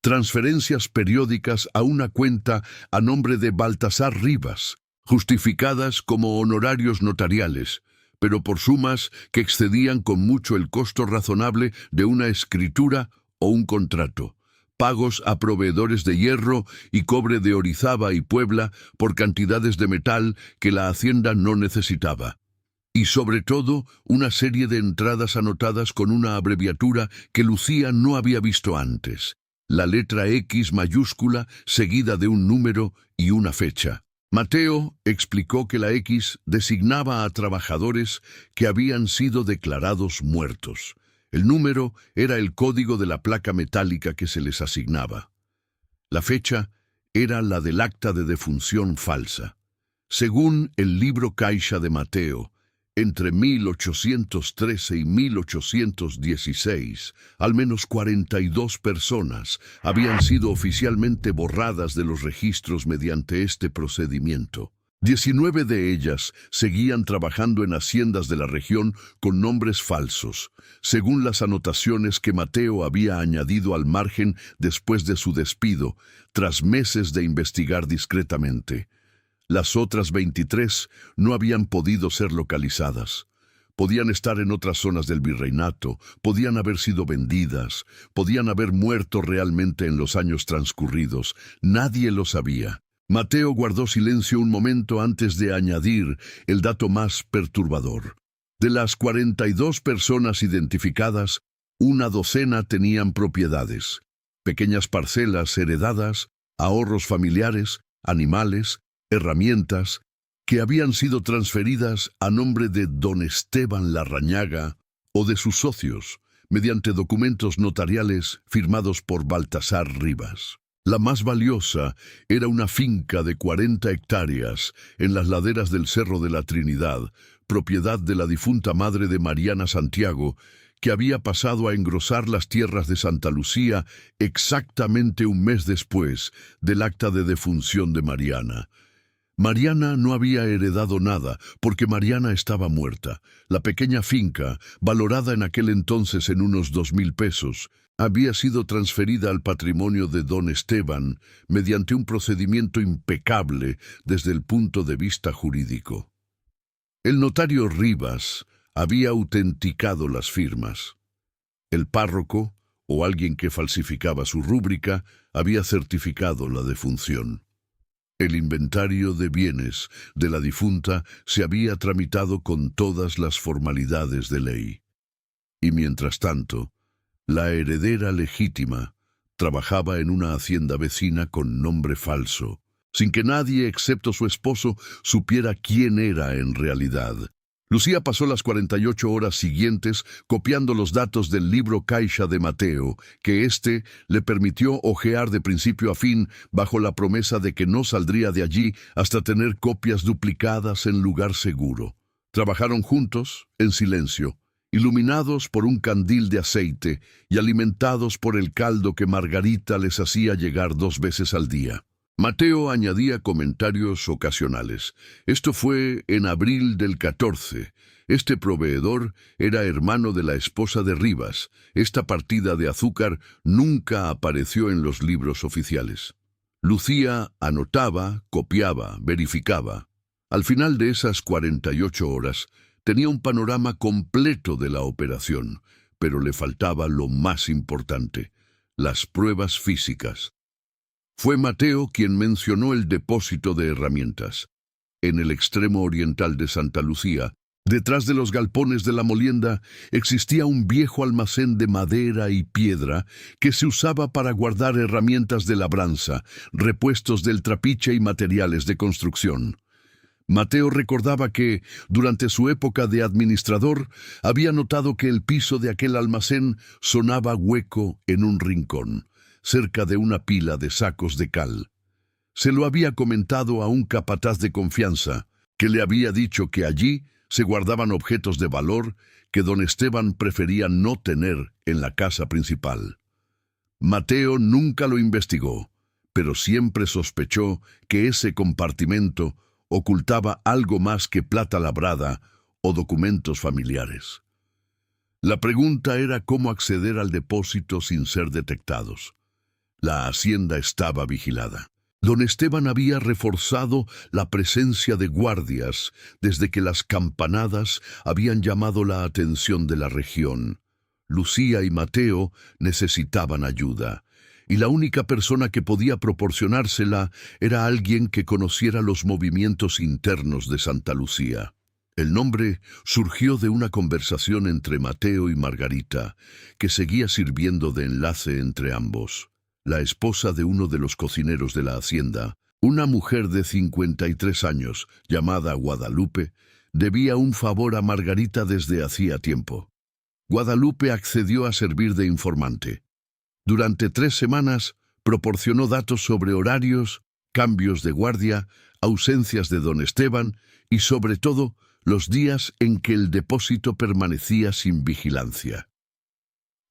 Transferencias periódicas a una cuenta a nombre de Baltasar Rivas, justificadas como honorarios notariales, pero por sumas que excedían con mucho el costo razonable de una escritura o un contrato. Pagos a proveedores de hierro y cobre de Orizaba y Puebla por cantidades de metal que la hacienda no necesitaba. Y sobre todo, una serie de entradas anotadas con una abreviatura que Lucía no había visto antes. La letra X mayúscula seguida de un número y una fecha. Mateo explicó que la X designaba a trabajadores que habían sido declarados muertos. El número era el código de la placa metálica que se les asignaba. La fecha era la del acta de defunción falsa. Según el libro caixa de Mateo, entre 1813 y 1816, al menos 42 personas habían sido oficialmente borradas de los registros mediante este procedimiento. 19 de ellas seguían trabajando en haciendas de la región con nombres falsos, según las anotaciones que Mateo había añadido al margen después de su despido, tras meses de investigar discretamente. Las otras 23 no habían podido ser localizadas. Podían estar en otras zonas del virreinato, podían haber sido vendidas, podían haber muerto realmente en los años transcurridos. Nadie lo sabía. Mateo guardó silencio un momento antes de añadir el dato más perturbador. De las 42 personas identificadas, una docena tenían propiedades. pequeñas parcelas heredadas, ahorros familiares, animales, herramientas, que habían sido transferidas a nombre de don Esteban Larrañaga o de sus socios, mediante documentos notariales firmados por Baltasar Rivas. La más valiosa era una finca de 40 hectáreas en las laderas del Cerro de la Trinidad, propiedad de la difunta madre de Mariana Santiago, que había pasado a engrosar las tierras de Santa Lucía exactamente un mes después del acta de defunción de Mariana. Mariana no había heredado nada, porque Mariana estaba muerta. La pequeña finca, valorada en aquel entonces en unos 2.000 pesos, había sido transferida al patrimonio de don Esteban mediante un procedimiento impecable desde el punto de vista jurídico. El notario Rivas había autenticado las firmas. El párroco, o alguien que falsificaba su rúbrica, había certificado la defunción. El inventario de bienes de la difunta se había tramitado con todas las formalidades de ley. Y mientras tanto, la heredera legítima trabajaba en una hacienda vecina con nombre falso, sin que nadie excepto su esposo supiera quién era en realidad. Lucía pasó las 48 horas siguientes copiando los datos del libro Caixa de Mateo, que éste le permitió hojear de principio a fin bajo la promesa de que no saldría de allí hasta tener copias duplicadas en lugar seguro. Trabajaron juntos, en silencio, iluminados por un candil de aceite y alimentados por el caldo que Margarita les hacía llegar 2 veces al día. Mateo añadía comentarios ocasionales. Esto fue en abril del 14. Este proveedor era hermano de la esposa de Rivas. Esta partida de azúcar nunca apareció en los libros oficiales. Lucía anotaba, copiaba, verificaba. Al final de esas 48 horas, tenía un panorama completo de la operación, pero le faltaba lo más importante, las pruebas físicas. Fue Mateo quien mencionó el depósito de herramientas. En el extremo oriental de Santa Lucía, detrás de los galpones de la molienda, existía un viejo almacén de madera y piedra que se usaba para guardar herramientas de labranza, repuestos del trapiche y materiales de construcción. Mateo recordaba que, durante su época de administrador, había notado que el piso de aquel almacén sonaba hueco en un rincón, cerca de una pila de sacos de cal. Se lo había comentado a un capataz de confianza, que le había dicho que allí se guardaban objetos de valor que don Esteban prefería no tener en la casa principal. Mateo nunca lo investigó, pero siempre sospechó que ese compartimento ocultaba algo más que plata labrada o documentos familiares. La pregunta era cómo acceder al depósito sin ser detectados. La hacienda estaba vigilada. Don Esteban había reforzado la presencia de guardias desde que las campanadas habían llamado la atención de la región. Lucía y Mateo necesitaban ayuda, y la única persona que podía proporcionársela era alguien que conociera los movimientos internos de Santa Lucía. El nombre surgió de una conversación entre Mateo y Margarita, que seguía sirviendo de enlace entre ambos. La esposa de uno de los cocineros de la hacienda, una mujer de 53 años, llamada Guadalupe, debía un favor a Margarita desde hacía tiempo. Guadalupe accedió a servir de informante. Durante 3 semanas proporcionó datos sobre horarios, cambios de guardia, ausencias de don Esteban y, sobre todo, los días en que el depósito permanecía sin vigilancia.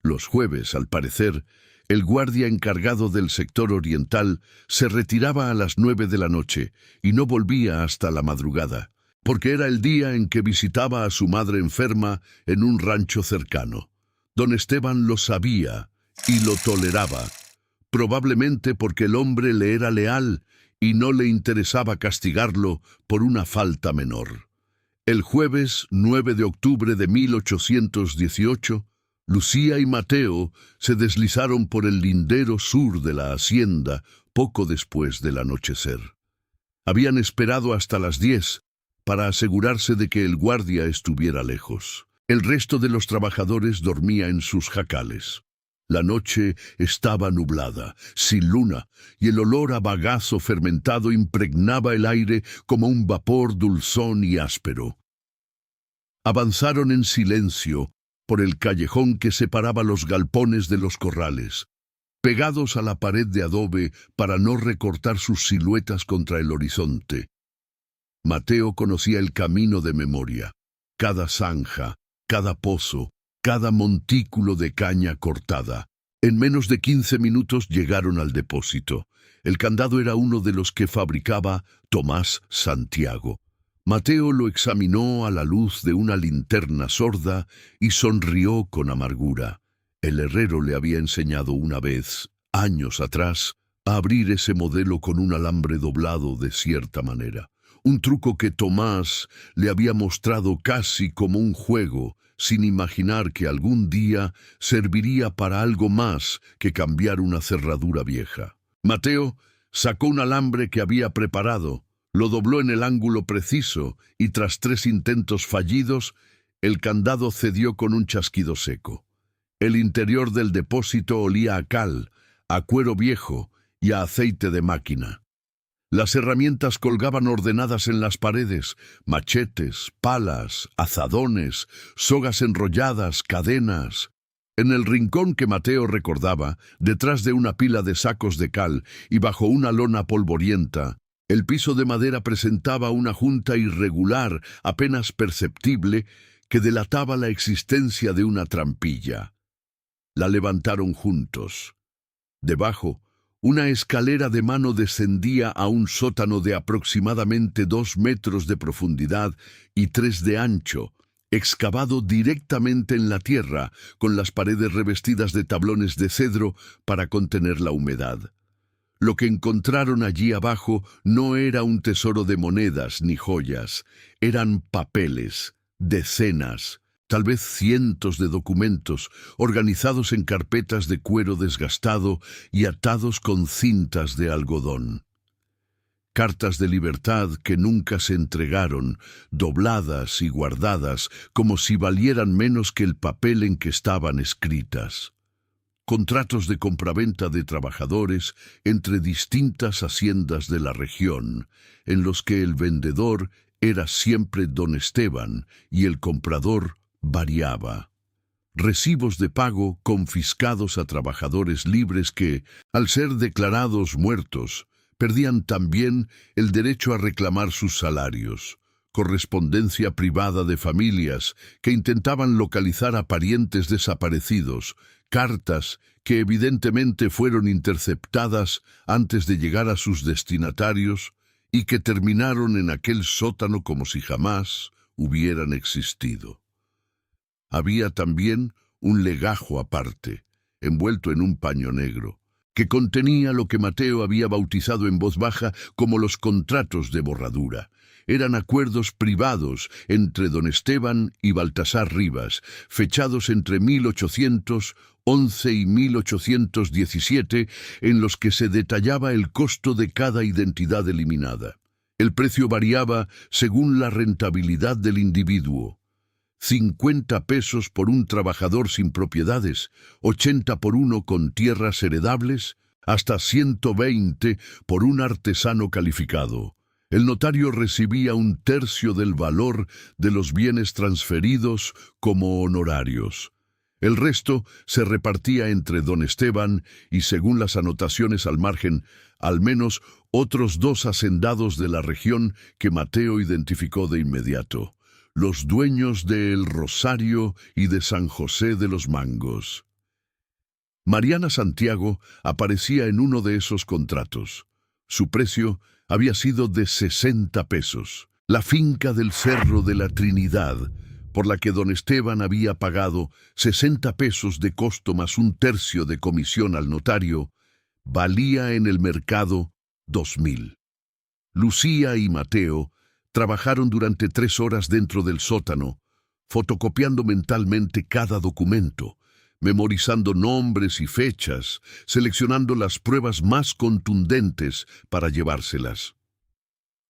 Los jueves, al parecer, el guardia encargado del sector oriental se retiraba a las 9 de la noche y no volvía hasta la madrugada, porque era el día en que visitaba a su madre enferma en un rancho cercano. Don Esteban lo sabía y lo toleraba, probablemente porque el hombre le era leal y no le interesaba castigarlo por una falta menor. El jueves 9 de octubre de 1818, Lucía y Mateo se deslizaron por el lindero sur de la hacienda poco después del anochecer. Habían esperado hasta las 10 para asegurarse de que el guardia estuviera lejos. El resto de los trabajadores dormía en sus jacales. La noche estaba nublada, sin luna, y el olor a bagazo fermentado impregnaba el aire como un vapor dulzón y áspero. Avanzaron en silencio por el callejón que separaba los galpones de los corrales, pegados a la pared de adobe para no recortar sus siluetas contra el horizonte. Mateo conocía el camino de memoria, cada zanja, cada pozo, cada montículo de caña cortada. En menos de 15 minutos llegaron al depósito. El candado era uno de los que fabricaba Tomás Santiago. Mateo lo examinó a la luz de una linterna sorda y sonrió con amargura. El herrero le había enseñado una vez, años atrás, a abrir ese modelo con un alambre doblado de cierta manera. Un truco que Tomás le había mostrado casi como un juego, sin imaginar que algún día serviría para algo más que cambiar una cerradura vieja. Mateo sacó un alambre que había preparado, lo dobló en el ángulo preciso y tras 3 intentos fallidos, el candado cedió con un chasquido seco. El interior del depósito olía a cal, a cuero viejo y a aceite de máquina. Las herramientas colgaban ordenadas en las paredes, machetes, palas, azadones, sogas enrolladas, cadenas. En el rincón que Mateo recordaba, detrás de una pila de sacos de cal y bajo una lona polvorienta, el piso de madera presentaba una junta irregular, apenas perceptible, que delataba la existencia de una trampilla. La levantaron juntos. Debajo, una escalera de mano descendía a un sótano de aproximadamente 2 metros de profundidad y 3 de ancho, excavado directamente en la tierra, con las paredes revestidas de tablones de cedro para contener la humedad. Lo que encontraron allí abajo no era un tesoro de monedas ni joyas, eran papeles, decenas, tal vez cientos de documentos, organizados en carpetas de cuero desgastado y atados con cintas de algodón. Cartas de libertad que nunca se entregaron, dobladas y guardadas como si valieran menos que el papel en que estaban escritas. Contratos de compraventa de trabajadores entre distintas haciendas de la región, en los que el vendedor era siempre don Esteban y el comprador variaba. Recibos de pago confiscados a trabajadores libres que, al ser declarados muertos, perdían también el derecho a reclamar sus salarios. Correspondencia privada de familias que intentaban localizar a parientes desaparecidos, cartas que evidentemente fueron interceptadas antes de llegar a sus destinatarios y que terminaron en aquel sótano como si jamás hubieran existido. Había también un legajo aparte, envuelto en un paño negro, que contenía lo que Mateo había bautizado en voz baja como los contratos de borradura. Eran acuerdos privados entre don Esteban y Baltasar Rivas, fechados entre 1811 y 1817, en los que se detallaba el costo de cada identidad eliminada. El precio variaba según la rentabilidad del individuo. 50 pesos por un trabajador sin propiedades, 80 por uno con tierras heredables, hasta 120 por un artesano calificado. El notario recibía 1/3 del valor de los bienes transferidos como honorarios. El resto se repartía entre don Esteban y, según las anotaciones al margen, al menos otros 2 hacendados de la región que Mateo identificó de inmediato: los dueños de El Rosario y de San José de los Mangos. Mariana Santiago aparecía en uno de esos contratos. Su precio había sido de 60 pesos. La finca del Cerro de la Trinidad, por la que don Esteban había pagado 60 pesos de costo más 1/3 de comisión al notario, valía en el mercado 2.000. Lucía y Mateo trabajaron durante 3 horas dentro del sótano, fotocopiando mentalmente cada documento, memorizando nombres y fechas, seleccionando las pruebas más contundentes para llevárselas.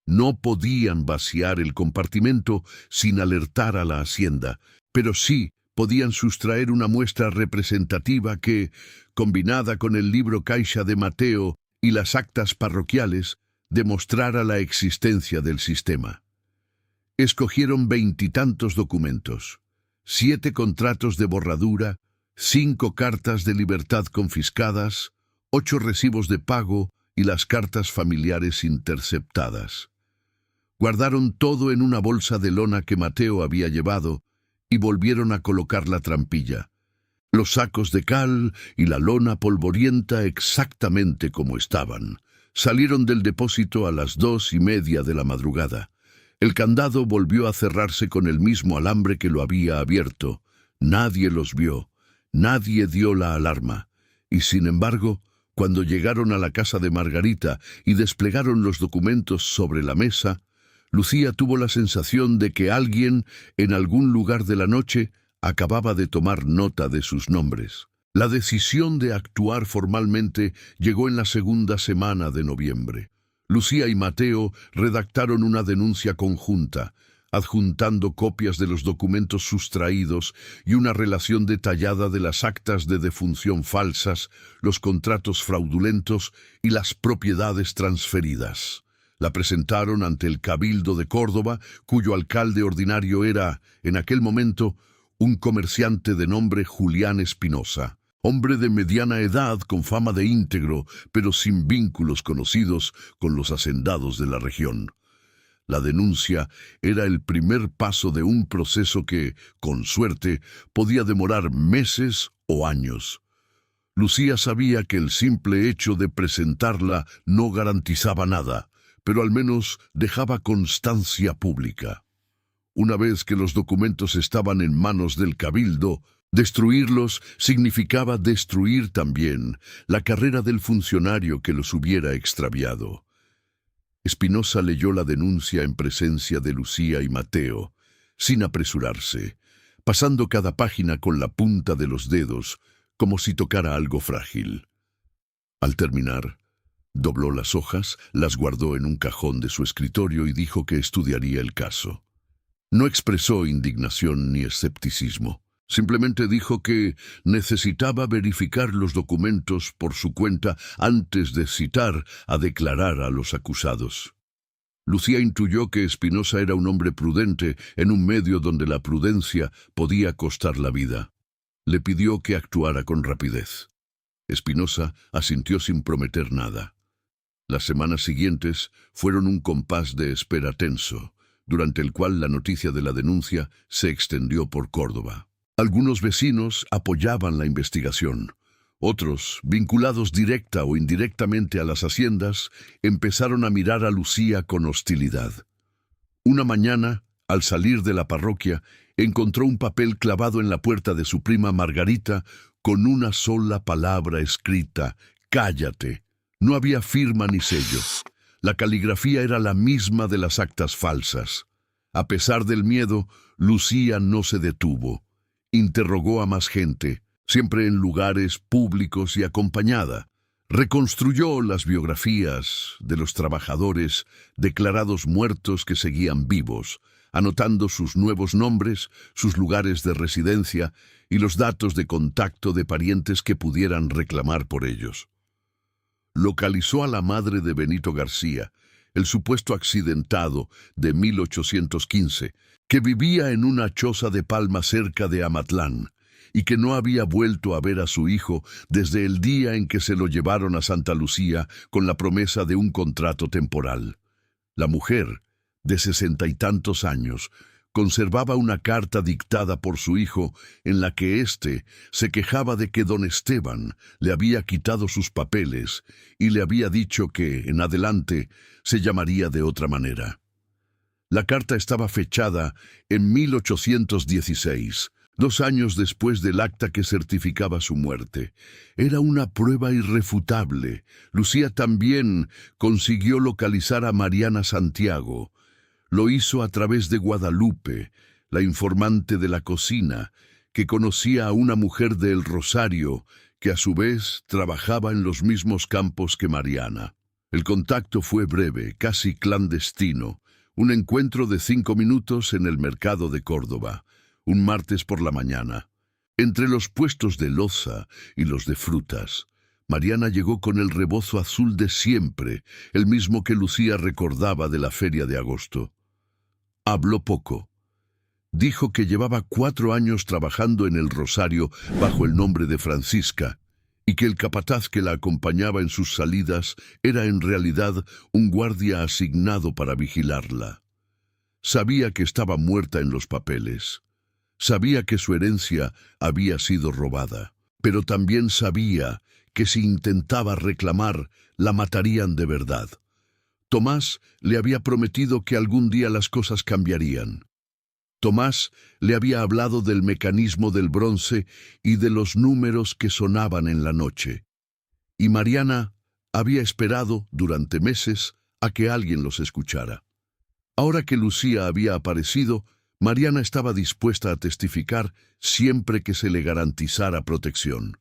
No podían vaciar el compartimento sin alertar a la hacienda, pero sí podían sustraer una muestra representativa que, combinada con el libro Caixa de Mateo y las actas parroquiales, demostrara la existencia del sistema. Escogieron 20 y tantos documentos, 7 contratos de borradura, 5 cartas de libertad confiscadas, 8 recibos de pago y las cartas familiares interceptadas. Guardaron todo en una bolsa de lona que Mateo había llevado y volvieron a colocar la trampilla. Los sacos de cal y la lona polvorienta exactamente como estaban. Salieron del depósito a las 2:30 de la madrugada. El candado volvió a cerrarse con el mismo alambre que lo había abierto. Nadie los vio, nadie dio la alarma. Y sin embargo, cuando llegaron a la casa de Margarita y desplegaron los documentos sobre la mesa, Lucía tuvo la sensación de que alguien, en algún lugar de la noche, acababa de tomar nota de sus nombres. La decisión de actuar formalmente llegó en la segunda semana de noviembre. Lucía y Mateo redactaron una denuncia conjunta, adjuntando copias de los documentos sustraídos y una relación detallada de las actas de defunción falsas, los contratos fraudulentos y las propiedades transferidas. La presentaron ante el Cabildo de Córdoba, cuyo alcalde ordinario era, en aquel momento, un comerciante de nombre Julián Espinosa, hombre de mediana edad con fama de íntegro, pero sin vínculos conocidos con los hacendados de la región. La denuncia era el primer paso de un proceso que, con suerte, podía demorar meses o años. Lucía sabía que el simple hecho de presentarla no garantizaba nada, pero al menos dejaba constancia pública. Una vez que los documentos estaban en manos del Cabildo, destruirlos significaba destruir también la carrera del funcionario que los hubiera extraviado. Espinosa leyó la denuncia en presencia de Lucía y Mateo, sin apresurarse, pasando cada página con la punta de los dedos, como si tocara algo frágil. Al terminar, dobló las hojas, las guardó en un cajón de su escritorio y dijo que estudiaría el caso. No expresó indignación ni escepticismo. Simplemente dijo que necesitaba verificar los documentos por su cuenta antes de citar a declarar a los acusados. Lucía intuyó que Espinosa era un hombre prudente en un medio donde la prudencia podía costar la vida. Le pidió que actuara con rapidez. Espinosa asintió sin prometer nada. Las semanas siguientes fueron un compás de espera tenso, durante el cual la noticia de la denuncia se extendió por Córdoba. Algunos vecinos apoyaban la investigación. Otros, vinculados directa o indirectamente a las haciendas, empezaron a mirar a Lucía con hostilidad. Una mañana, al salir de la parroquia, encontró un papel clavado en la puerta de su prima Margarita con una sola palabra escrita: «Cállate». No había firma ni sello. La caligrafía era la misma de las actas falsas. A pesar del miedo, Lucía no se detuvo. Interrogó a más gente, siempre en lugares públicos y acompañada. Reconstruyó las biografías de los trabajadores declarados muertos que seguían vivos, anotando sus nuevos nombres, sus lugares de residencia y los datos de contacto de parientes que pudieran reclamar por ellos. Localizó a la madre de Benito García, el supuesto accidentado de 1815, que vivía en una choza de palma cerca de Amatlán, y que no había vuelto a ver a su hijo desde el día en que se lo llevaron a Santa Lucía con la promesa de un contrato temporal. La mujer, de 60 y tantos años, conservaba una carta dictada por su hijo en la que éste se quejaba de que don Esteban le había quitado sus papeles y le había dicho que, en adelante, se llamaría de otra manera. La carta estaba fechada en 1816, 2 años después del acta que certificaba su muerte. Era una prueba irrefutable. Lucía también consiguió localizar a Mariana Santiago. Lo hizo a través de Guadalupe, la informante de la cocina, que conocía a una mujer de El Rosario, que a su vez trabajaba en los mismos campos que Mariana. El contacto fue breve, casi clandestino, un encuentro de 5 minutos en el mercado de Córdoba. un martes por la mañana. Entre los puestos de loza y los de frutas, Mariana llegó con el rebozo azul de siempre, el mismo que Lucía recordaba de la feria de agosto. Habló poco. Dijo que llevaba 4 años trabajando en el Rosario bajo el nombre de Francisca, y que el capataz que la acompañaba en sus salidas era en realidad un guardia asignado para vigilarla. Sabía que estaba muerta en los papeles. Sabía que su herencia había sido robada, pero también sabía que si intentaba reclamar, la matarían de verdad. Tomás le había prometido que algún día las cosas cambiarían. Tomás le había hablado del mecanismo del bronce y de los números que sonaban en la noche. Y Mariana había esperado durante meses a que alguien los escuchara. Ahora que Lucía había aparecido, Mariana estaba dispuesta a testificar siempre que se le garantizara protección.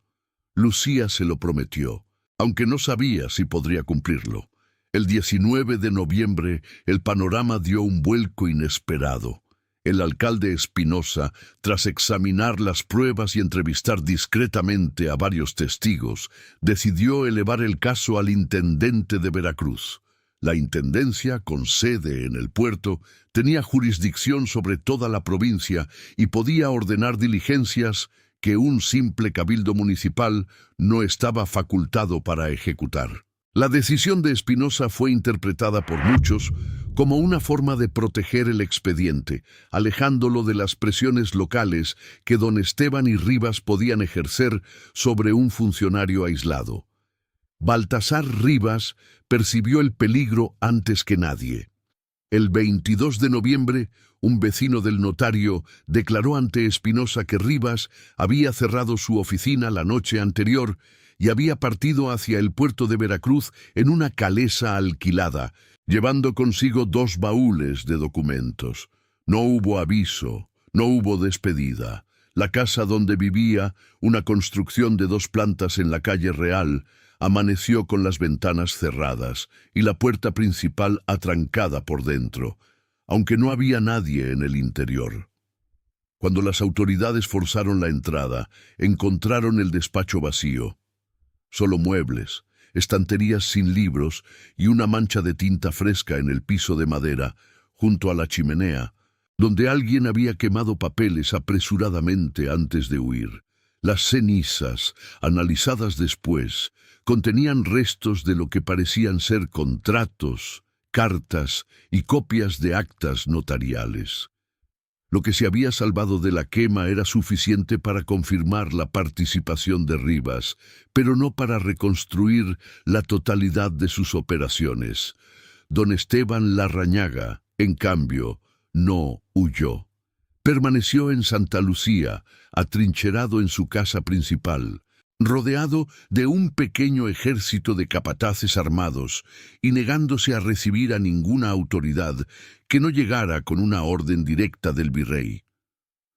Lucía se lo prometió, aunque no sabía si podría cumplirlo. El 19 de noviembre, el panorama dio un vuelco inesperado. El alcalde Espinosa, tras examinar las pruebas y entrevistar discretamente a varios testigos, decidió elevar el caso al intendente de Veracruz. La intendencia, con sede en el puerto, tenía jurisdicción sobre toda la provincia y podía ordenar diligencias que un simple cabildo municipal no estaba facultado para ejecutar. La decisión de Espinosa fue interpretada por muchos como una forma de proteger el expediente, alejándolo de las presiones locales que don Esteban y Rivas podían ejercer sobre un funcionario aislado. Baltasar Rivas percibió el peligro antes que nadie. El 22 de noviembre, un vecino del notario declaró ante Espinosa que Rivas había cerrado su oficina la noche anterior y había partido hacia el puerto de Veracruz en una calesa alquilada, llevando consigo 2 baúles de documentos. No hubo aviso, no hubo despedida. La casa donde vivía, una construcción de 2 plantas en la calle Real, amaneció con las ventanas cerradas y la puerta principal atrancada por dentro, aunque no había nadie en el interior. Cuando las autoridades forzaron la entrada, encontraron el despacho vacío. Solo muebles, estanterías sin libros y una mancha de tinta fresca en el piso de madera, junto a la chimenea, donde alguien había quemado papeles apresuradamente antes de huir. Las cenizas, analizadas después, contenían restos de lo que parecían ser contratos, cartas y copias de actas notariales. Lo que se había salvado de la quema era suficiente para confirmar la participación de Rivas, pero no para reconstruir la totalidad de sus operaciones. Don Esteban Larrañaga, en cambio, no huyó. Permaneció en Santa Lucía, atrincherado en su casa principal, rodeado de un pequeño ejército de capataces armados y negándose a recibir a ninguna autoridad que no llegara con una orden directa del virrey.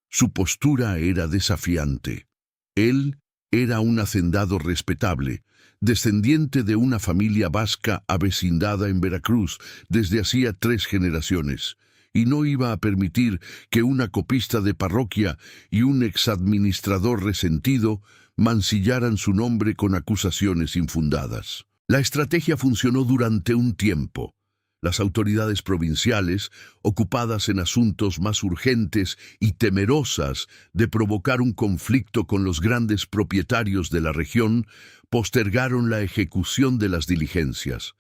Su postura era desafiante. Él era un hacendado respetable, descendiente de una familia vasca avecindada en Veracruz desde hacía 3 generaciones, y no iba a permitir que una copista de parroquia y un exadministrador resentido mancillaran su nombre con acusaciones infundadas. La estrategia funcionó durante un tiempo. Las autoridades provinciales, ocupadas en asuntos más urgentes y temerosas de provocar un conflicto con los grandes propietarios de la región, postergaron la ejecución de las diligencias.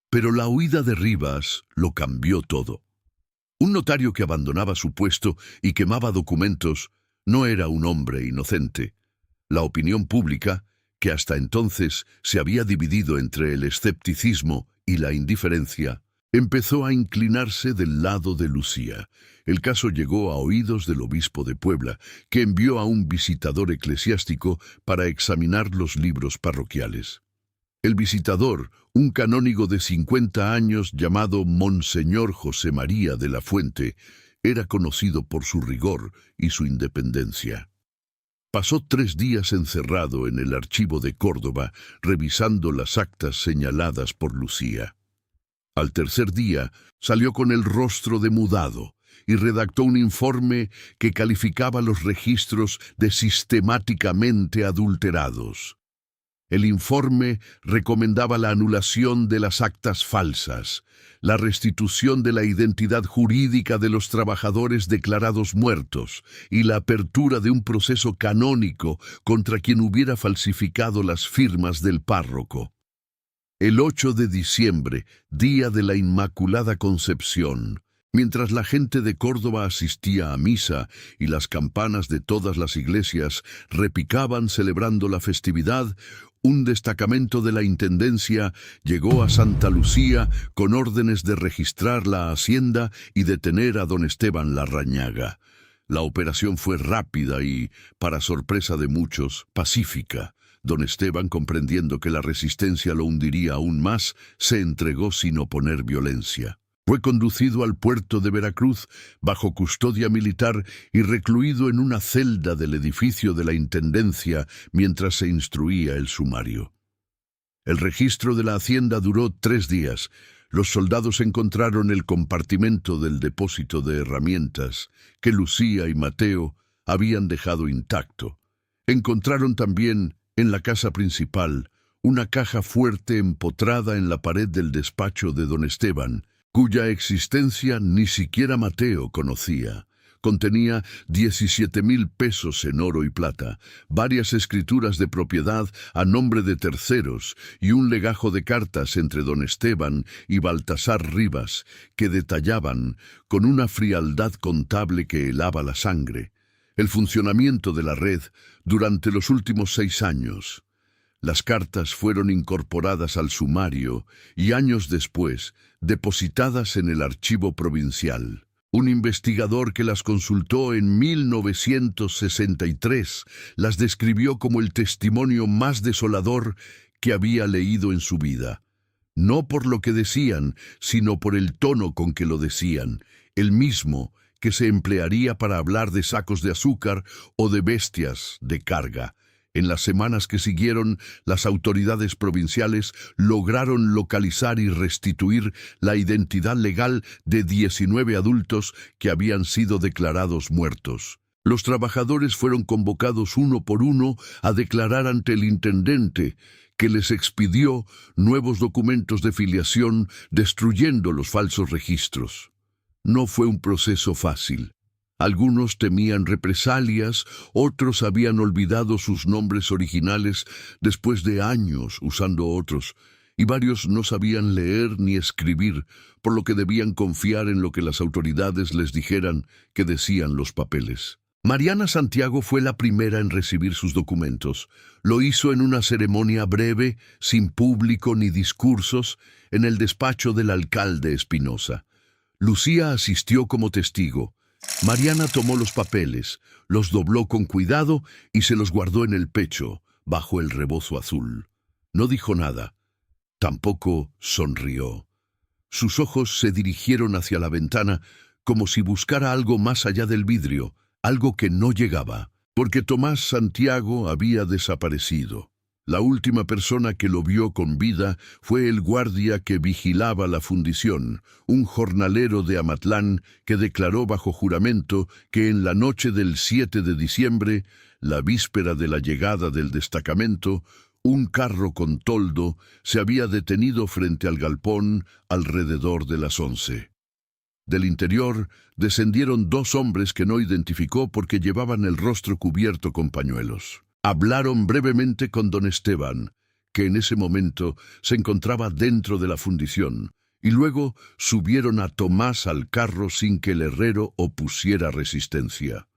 Pero la huida de Rivas lo cambió todo. Un notario que abandonaba su puesto y quemaba documentos no era un hombre inocente. La opinión pública, que hasta entonces se había dividido entre el escepticismo y la indiferencia, empezó a inclinarse del lado de Lucía. El caso llegó a oídos del obispo de Puebla, que envió a un visitador eclesiástico para examinar los libros parroquiales. El visitador, un canónigo de 50 años llamado Monseñor José María de la Fuente, era conocido por su rigor y su independencia. Pasó 3 días encerrado en el archivo de Córdoba, revisando las actas señaladas por Lucía. Al tercer día, salió con el rostro demudado y redactó un informe que calificaba los registros de sistemáticamente adulterados. El informe recomendaba la anulación de las actas falsas, la restitución de la identidad jurídica de los trabajadores declarados muertos y la apertura de un proceso canónico contra quien hubiera falsificado las firmas del párroco. El 8 de diciembre, día de la Inmaculada Concepción, mientras la gente de Córdoba asistía a misa y las campanas de todas las iglesias repicaban celebrando la festividad, un destacamento de la Intendencia llegó a Santa Lucía con órdenes de registrar la hacienda y detener a don Esteban Larrañaga. La operación fue rápida y, para sorpresa de muchos, pacífica. Don Esteban, comprendiendo que la resistencia lo hundiría aún más, se entregó sin oponer violencia. Fue conducido al puerto de Veracruz bajo custodia militar y recluido en una celda del edificio de la Intendencia mientras se instruía el sumario. El registro de la hacienda duró 3 días. Los soldados encontraron el compartimento del depósito de herramientas que Lucía y Mateo habían dejado intacto. Encontraron también, en la casa principal, una caja fuerte empotrada en la pared del despacho de don Esteban, cuya existencia ni siquiera Mateo conocía. Contenía 17,000 pesos en oro y plata, varias escrituras de propiedad a nombre de terceros y un legajo de cartas entre don Esteban y Baltasar Rivas que detallaban, con una frialdad contable que helaba la sangre, el funcionamiento de la red durante los últimos 6 años. Las cartas fueron incorporadas al sumario y años después depositadas en el archivo provincial. Un investigador que las consultó en 1963 las describió como el testimonio más desolador que había leído en su vida. No por lo que decían, sino por el tono con que lo decían, el mismo que se emplearía para hablar de sacos de azúcar o de bestias de carga. En las semanas que siguieron, las autoridades provinciales lograron localizar y restituir la identidad legal de 19 adultos que habían sido declarados muertos. Los trabajadores fueron convocados uno por uno a declarar ante el intendente, que les expidió nuevos documentos de filiación, destruyendo los falsos registros. No fue un proceso fácil. Algunos temían represalias, otros habían olvidado sus nombres originales después de años usando otros, y varios no sabían leer ni escribir, por lo que debían confiar en lo que las autoridades les dijeran que decían los papeles. Mariana Santiago fue la primera en recibir sus documentos. Lo hizo en una ceremonia breve, sin público ni discursos, en el despacho del alcalde Espinosa. Lucía asistió como testigo. Mariana tomó los papeles, los dobló con cuidado y se los guardó en el pecho, bajo el rebozo azul. No dijo nada. Tampoco sonrió. Sus ojos se dirigieron hacia la ventana como si buscara algo más allá del vidrio, algo que no llegaba, porque Tomás Santiago había desaparecido. La última persona que lo vio con vida fue el guardia que vigilaba la fundición, un jornalero de Amatlán que declaró bajo juramento que en la noche del 7 de diciembre, la víspera de la llegada del destacamento, un carro con toldo se había detenido frente al galpón alrededor de las 11. Del interior descendieron 2 hombres que no identificó porque llevaban el rostro cubierto con pañuelos. Hablaron brevemente con don Esteban, que en ese momento se encontraba dentro de la fundición, y luego subieron a Tomás al carro sin que el herrero opusiera resistencia.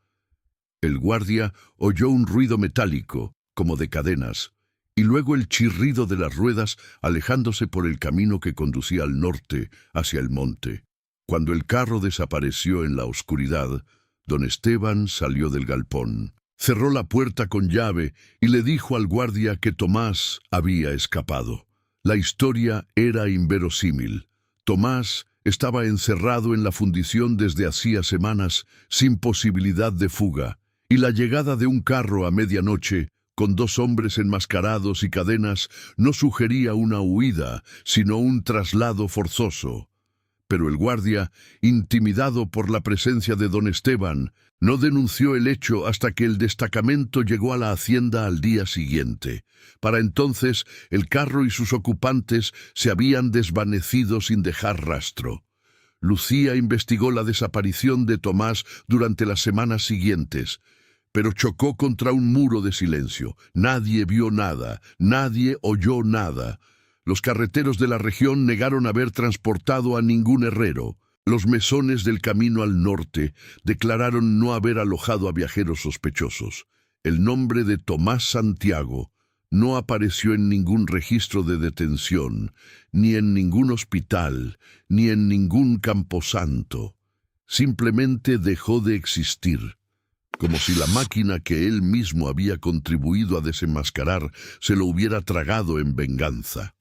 El guardia oyó un ruido metálico, como de cadenas, y luego el chirrido de las ruedas alejándose por el camino que conducía al norte, hacia el monte. Cuando el carro desapareció en la oscuridad, don Esteban salió del galpón. Cerró la puerta con llave y le dijo al guardia que Tomás había escapado. La historia era inverosímil. Tomás estaba encerrado en la fundición desde hacía semanas, sin posibilidad de fuga, y la llegada de un carro a medianoche, con 2 hombres enmascarados y cadenas, no sugería una huida, sino un traslado forzoso. Pero el guardia, intimidado por la presencia de don Esteban, no denunció el hecho hasta que el destacamento llegó a la hacienda al día siguiente. Para entonces, el carro y sus ocupantes se habían desvanecido sin dejar rastro. Lucía investigó la desaparición de Tomás durante las semanas siguientes, pero chocó contra un muro de silencio. Nadie vio nada, nadie oyó nada. Los carreteros de la región negaron haber transportado a ningún herrero. Los mesones del camino al norte declararon no haber alojado a viajeros sospechosos. El nombre de Tomás Santiago no apareció en ningún registro de detención, ni en ningún hospital, ni en ningún camposanto. Simplemente dejó de existir, como si la máquina que él mismo había contribuido a desenmascarar se lo hubiera tragado en venganza.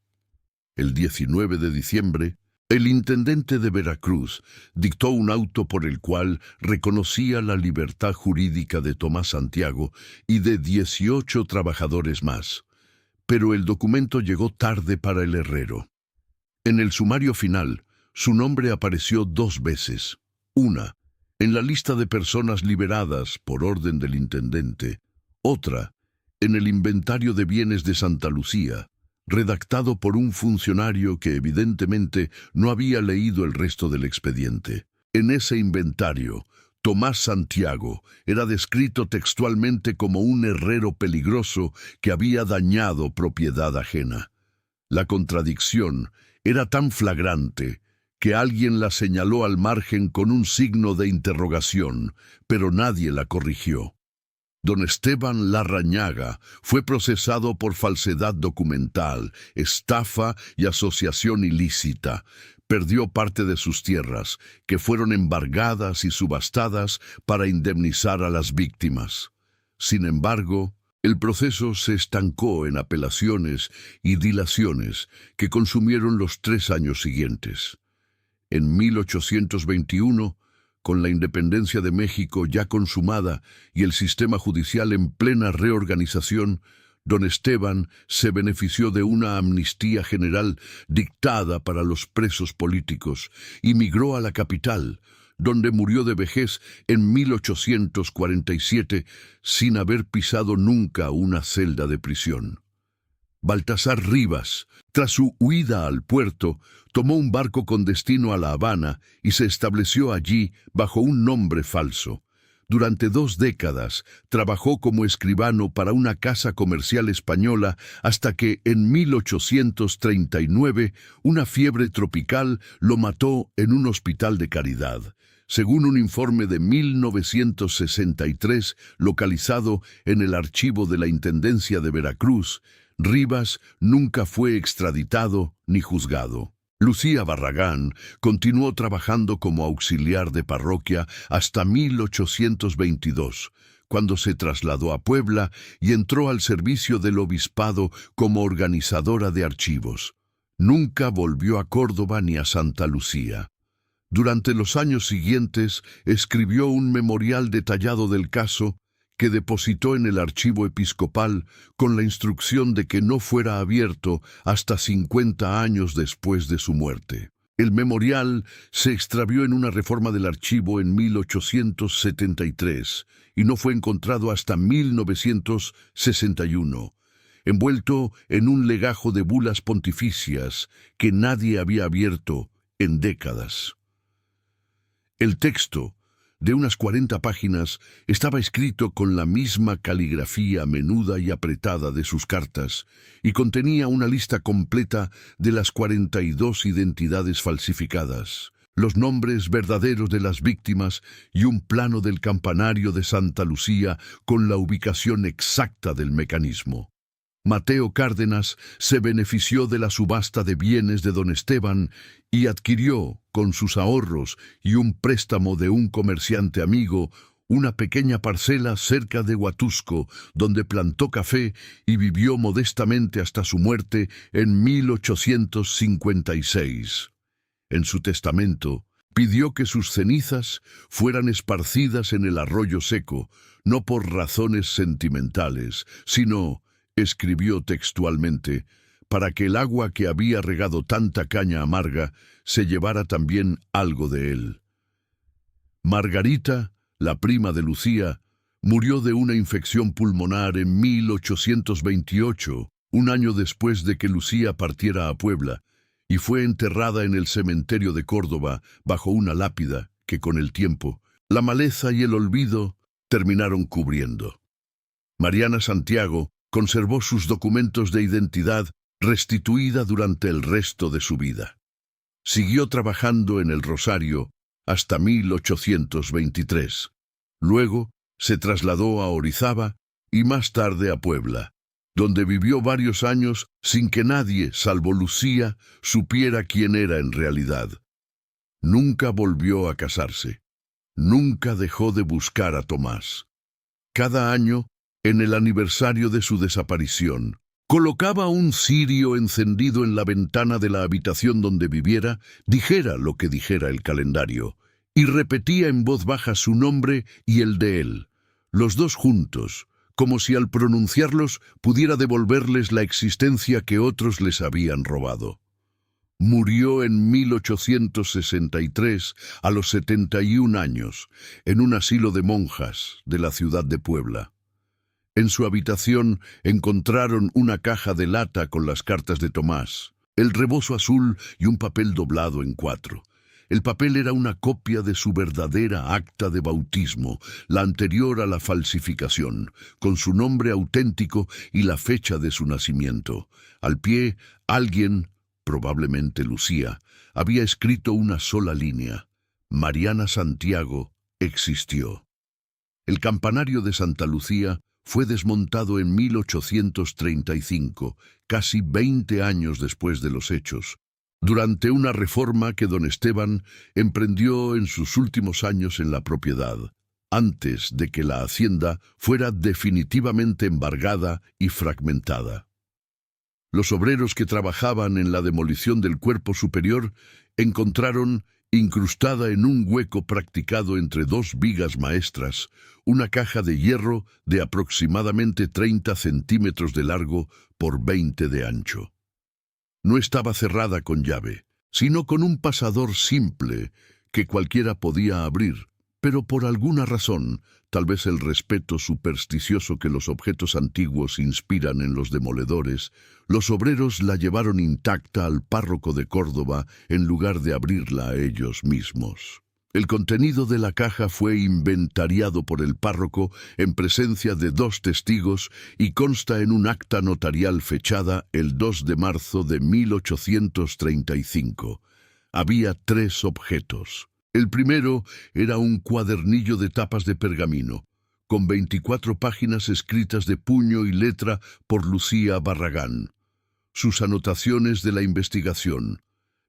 El 19 de diciembre, el intendente de Veracruz dictó un auto por el cual reconocía la libertad jurídica de Tomás Santiago y de 18 trabajadores más. Pero el documento llegó tarde para el herrero. En el sumario final, su nombre apareció 2 veces. Una, en la lista de personas liberadas por orden del intendente. Otra, en el inventario de bienes de Santa Lucía, redactado por un funcionario que evidentemente no había leído el resto del expediente. En ese inventario, Tomás Santiago era descrito textualmente como un herrero peligroso que había dañado propiedad ajena. La contradicción era tan flagrante que alguien la señaló al margen con un signo de interrogación, pero nadie la corrigió. Don Esteban Larrañaga fue procesado por falsedad documental, estafa y asociación ilícita. Perdió parte de sus tierras, que fueron embargadas y subastadas para indemnizar a las víctimas. Sin embargo, el proceso se estancó en apelaciones y dilaciones que consumieron los 3 años siguientes. En 1821, con la independencia de México ya consumada y el sistema judicial en plena reorganización, don Esteban se benefició de una amnistía general dictada para los presos políticos y migró a la capital, donde murió de vejez en 1847 sin haber pisado nunca una celda de prisión. Baltasar Rivas, tras su huida al puerto, tomó un barco con destino a La Habana y se estableció allí bajo un nombre falso. Durante 2 décadas trabajó como escribano para una casa comercial española hasta que en 1839 una fiebre tropical lo mató en un hospital de caridad. Según un informe de 1963 localizado en el archivo de la Intendencia de Veracruz, Rivas nunca fue extraditado ni juzgado. Lucía Barragán continuó trabajando como auxiliar de parroquia hasta 1822, cuando se trasladó a Puebla y entró al servicio del obispado como organizadora de archivos. Nunca volvió a Córdoba ni a Santa Lucía. Durante los años siguientes escribió un memorial detallado del caso que depositó en el archivo episcopal con la instrucción de que no fuera abierto hasta 50 años después de su muerte. El memorial se extravió en una reforma del archivo en 1873 y no fue encontrado hasta 1961, envuelto en un legajo de bulas pontificias que nadie había abierto en décadas. El texto, de unas 40 páginas, estaba escrito con la misma caligrafía menuda y apretada de sus cartas y contenía una lista completa de las 42 identidades falsificadas, los nombres verdaderos de las víctimas y un plano del campanario de Santa Lucía con la ubicación exacta del mecanismo. Mateo Cárdenas se benefició de la subasta de bienes de don Esteban y adquirió, con sus ahorros y un préstamo de un comerciante amigo, una pequeña parcela cerca de Huatusco, donde plantó café y vivió modestamente hasta su muerte en 1856. En su testamento, pidió que sus cenizas fueran esparcidas en el arroyo seco, no por razones sentimentales, sino, escribió textualmente, para que el agua que había regado tanta caña amarga se llevara también algo de él. Margarita, la prima de Lucía, murió de una infección pulmonar en 1828, un año después de que Lucía partiera a Puebla, y fue enterrada en el cementerio de Córdoba bajo una lápida que con el tiempo, la maleza y el olvido terminaron cubriendo. Mariana Santiago conservó sus documentos de identidad restituida durante el resto de su vida. Siguió trabajando en el Rosario hasta 1823. Luego se trasladó a Orizaba y más tarde a Puebla, donde vivió varios años sin que nadie, salvo Lucía, supiera quién era en realidad. Nunca volvió a casarse. Nunca dejó de buscar a Tomás. Cada año, en el aniversario de su desaparición, colocaba un cirio encendido en la ventana de la habitación donde viviera, dijera lo que dijera el calendario, y repetía en voz baja su nombre y el de él, los dos juntos, como si al pronunciarlos pudiera devolverles la existencia que otros les habían robado. Murió en 1863, a los 71 años, en un asilo de monjas de la ciudad de Puebla. En su habitación encontraron una caja de lata con las cartas de Tomás, el rebozo azul y un papel doblado en 4. El papel era una copia de su verdadera acta de bautismo, la anterior a la falsificación, con su nombre auténtico y la fecha de su nacimiento. Al pie, alguien, probablemente Lucía, había escrito una sola línea: Mariana Santiago existió. El campanario de Santa Lucía fue desmontado en 1835, casi 20 años después de los hechos, durante una reforma que don Esteban emprendió en sus últimos años en la propiedad, antes de que la hacienda fuera definitivamente embargada y fragmentada. Los obreros que trabajaban en la demolición del cuerpo superior encontraron, incrustada en un hueco practicado entre 2 vigas maestras, una caja de hierro de aproximadamente 30 centímetros de largo por 20 de ancho. No estaba cerrada con llave, sino con un pasador simple que cualquiera podía abrir, pero por alguna razón, tal vez el respeto supersticioso que los objetos antiguos inspiran en los demoledores, los obreros la llevaron intacta al párroco de Córdoba en lugar de abrirla a ellos mismos. El contenido de la caja fue inventariado por el párroco en presencia de 2 testigos y consta en un acta notarial fechada el 2 de marzo de 1835. Había 3 objetos. El primero era un cuadernillo de tapas de pergamino, con 24 páginas escritas de puño y letra por Lucía Barragán. Sus anotaciones de la investigación,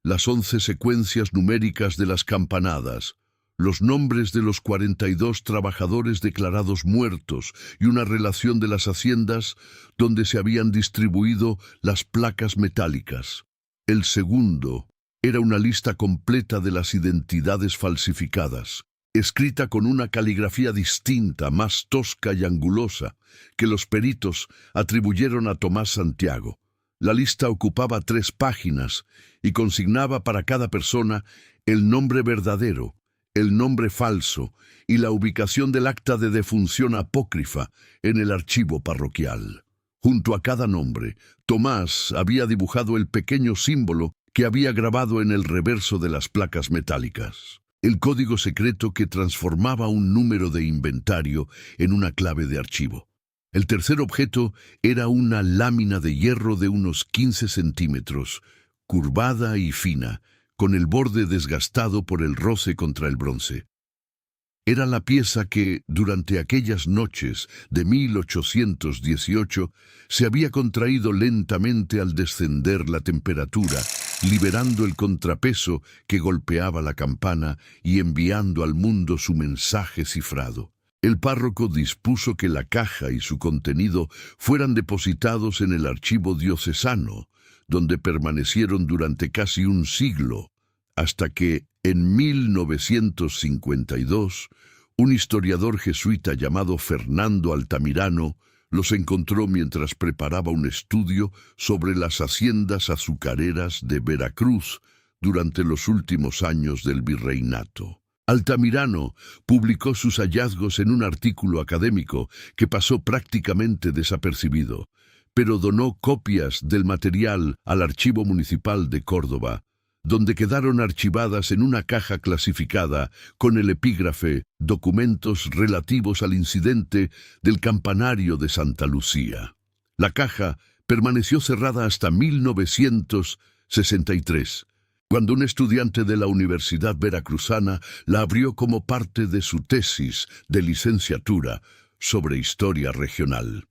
las 11 secuencias numéricas de las campanadas, los nombres de los 42 trabajadores declarados muertos y una relación de las haciendas donde se habían distribuido las placas metálicas. El segundo era una lista completa de las identidades falsificadas, escrita con una caligrafía distinta, más tosca y angulosa, que los peritos atribuyeron a Tomás Santiago. La lista ocupaba 3 páginas y consignaba para cada persona el nombre verdadero, el nombre falso y la ubicación del acta de defunción apócrifa en el archivo parroquial. Junto a cada nombre, Tomás había dibujado el pequeño símbolo que había grabado en el reverso de las placas metálicas, el código secreto que transformaba un número de inventario en una clave de archivo. El tercer objeto era una lámina de hierro de unos 15 centímetros, curvada y fina, con el borde desgastado por el roce contra el bronce. Era la pieza que, durante aquellas noches de 1818, se había contraído lentamente al descender la temperatura, liberando el contrapeso que golpeaba la campana y enviando al mundo su mensaje cifrado. El párroco dispuso que la caja y su contenido fueran depositados en el archivo diocesano, donde permanecieron durante casi un siglo, hasta que, en 1952, un historiador jesuita llamado Fernando Altamirano Los encontró mientras preparaba un estudio sobre las haciendas azucareras de Veracruz durante los últimos años del virreinato. Altamirano publicó sus hallazgos en un artículo académico que pasó prácticamente desapercibido, pero donó copias del material al Archivo Municipal de Córdoba, donde quedaron archivadas en una caja clasificada con el epígrafe «Documentos relativos al incidente del campanario de Santa Lucía». La caja permaneció cerrada hasta 1963, cuando un estudiante de la Universidad Veracruzana la abrió como parte de su tesis de licenciatura sobre historia regional.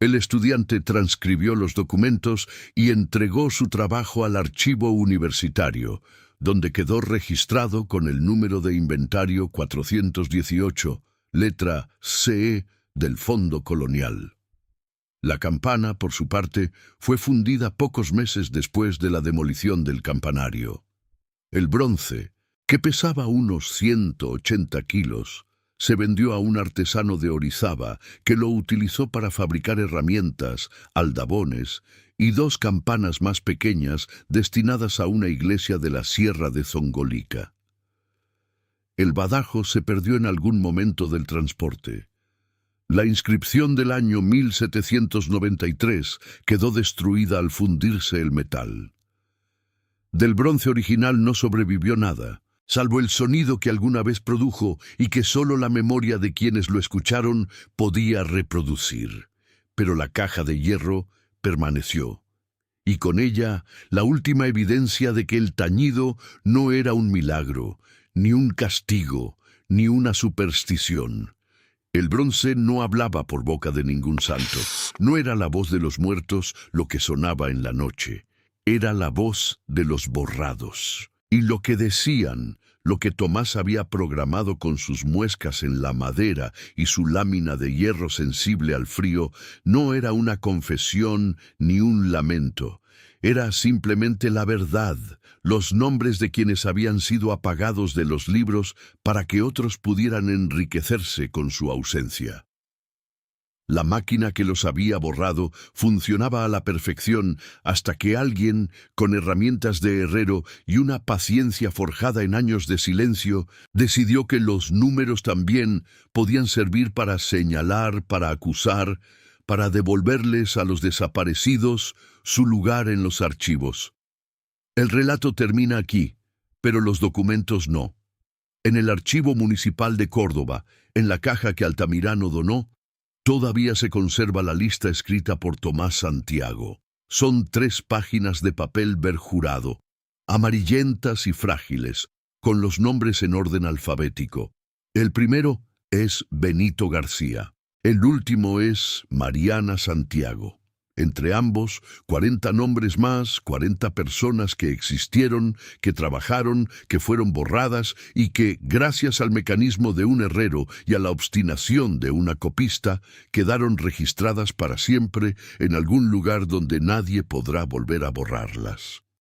El estudiante transcribió los documentos y entregó su trabajo al archivo universitario, donde quedó registrado con el número de inventario 418, letra CE del Fondo Colonial. La campana, por su parte, fue fundida pocos meses después de la demolición del campanario. El bronce, que pesaba unos 180 kilos, se vendió a un artesano de Orizaba que lo utilizó para fabricar herramientas, aldabones y 2 campanas más pequeñas destinadas a una iglesia de la Sierra de Zongolica. El badajo se perdió en algún momento del transporte. La inscripción del año 1793 quedó destruida al fundirse el metal. Del bronce original no sobrevivió nada, salvo el sonido que alguna vez produjo y que solo la memoria de quienes lo escucharon podía reproducir. Pero la caja de hierro permaneció, y con ella la última evidencia de que el tañido no era un milagro, ni un castigo, ni una superstición. El bronce no hablaba por boca de ningún santo. No era la voz de los muertos lo que sonaba en la noche. Era la voz de los borrados. Y lo que decían, lo que Tomás había programado con sus muescas en la madera y su lámina de hierro sensible al frío, no era una confesión ni un lamento. Era simplemente la verdad, los nombres de quienes habían sido apagados de los libros para que otros pudieran enriquecerse con su ausencia. La máquina que los había borrado funcionaba a la perfección hasta que alguien, con herramientas de herrero y una paciencia forjada en años de silencio, decidió que los números también podían servir para señalar, para acusar, para devolverles a los desaparecidos su lugar en los archivos. El relato termina aquí, pero los documentos no. En el Archivo Municipal de Córdoba, en la caja que Altamirano donó, todavía se conserva la lista escrita por Tomás Santiago. Son 3 páginas de papel berjurado, amarillentas y frágiles, con los nombres en orden alfabético. El primero es Benito García. El último es Mariana Santiago. Entre ambos, 40 nombres más, 40 personas que existieron, que trabajaron, que fueron borradas y que, gracias al mecanismo de un herrero y a la obstinación de una copista, quedaron registradas para siempre en algún lugar donde nadie podrá volver a borrarlas.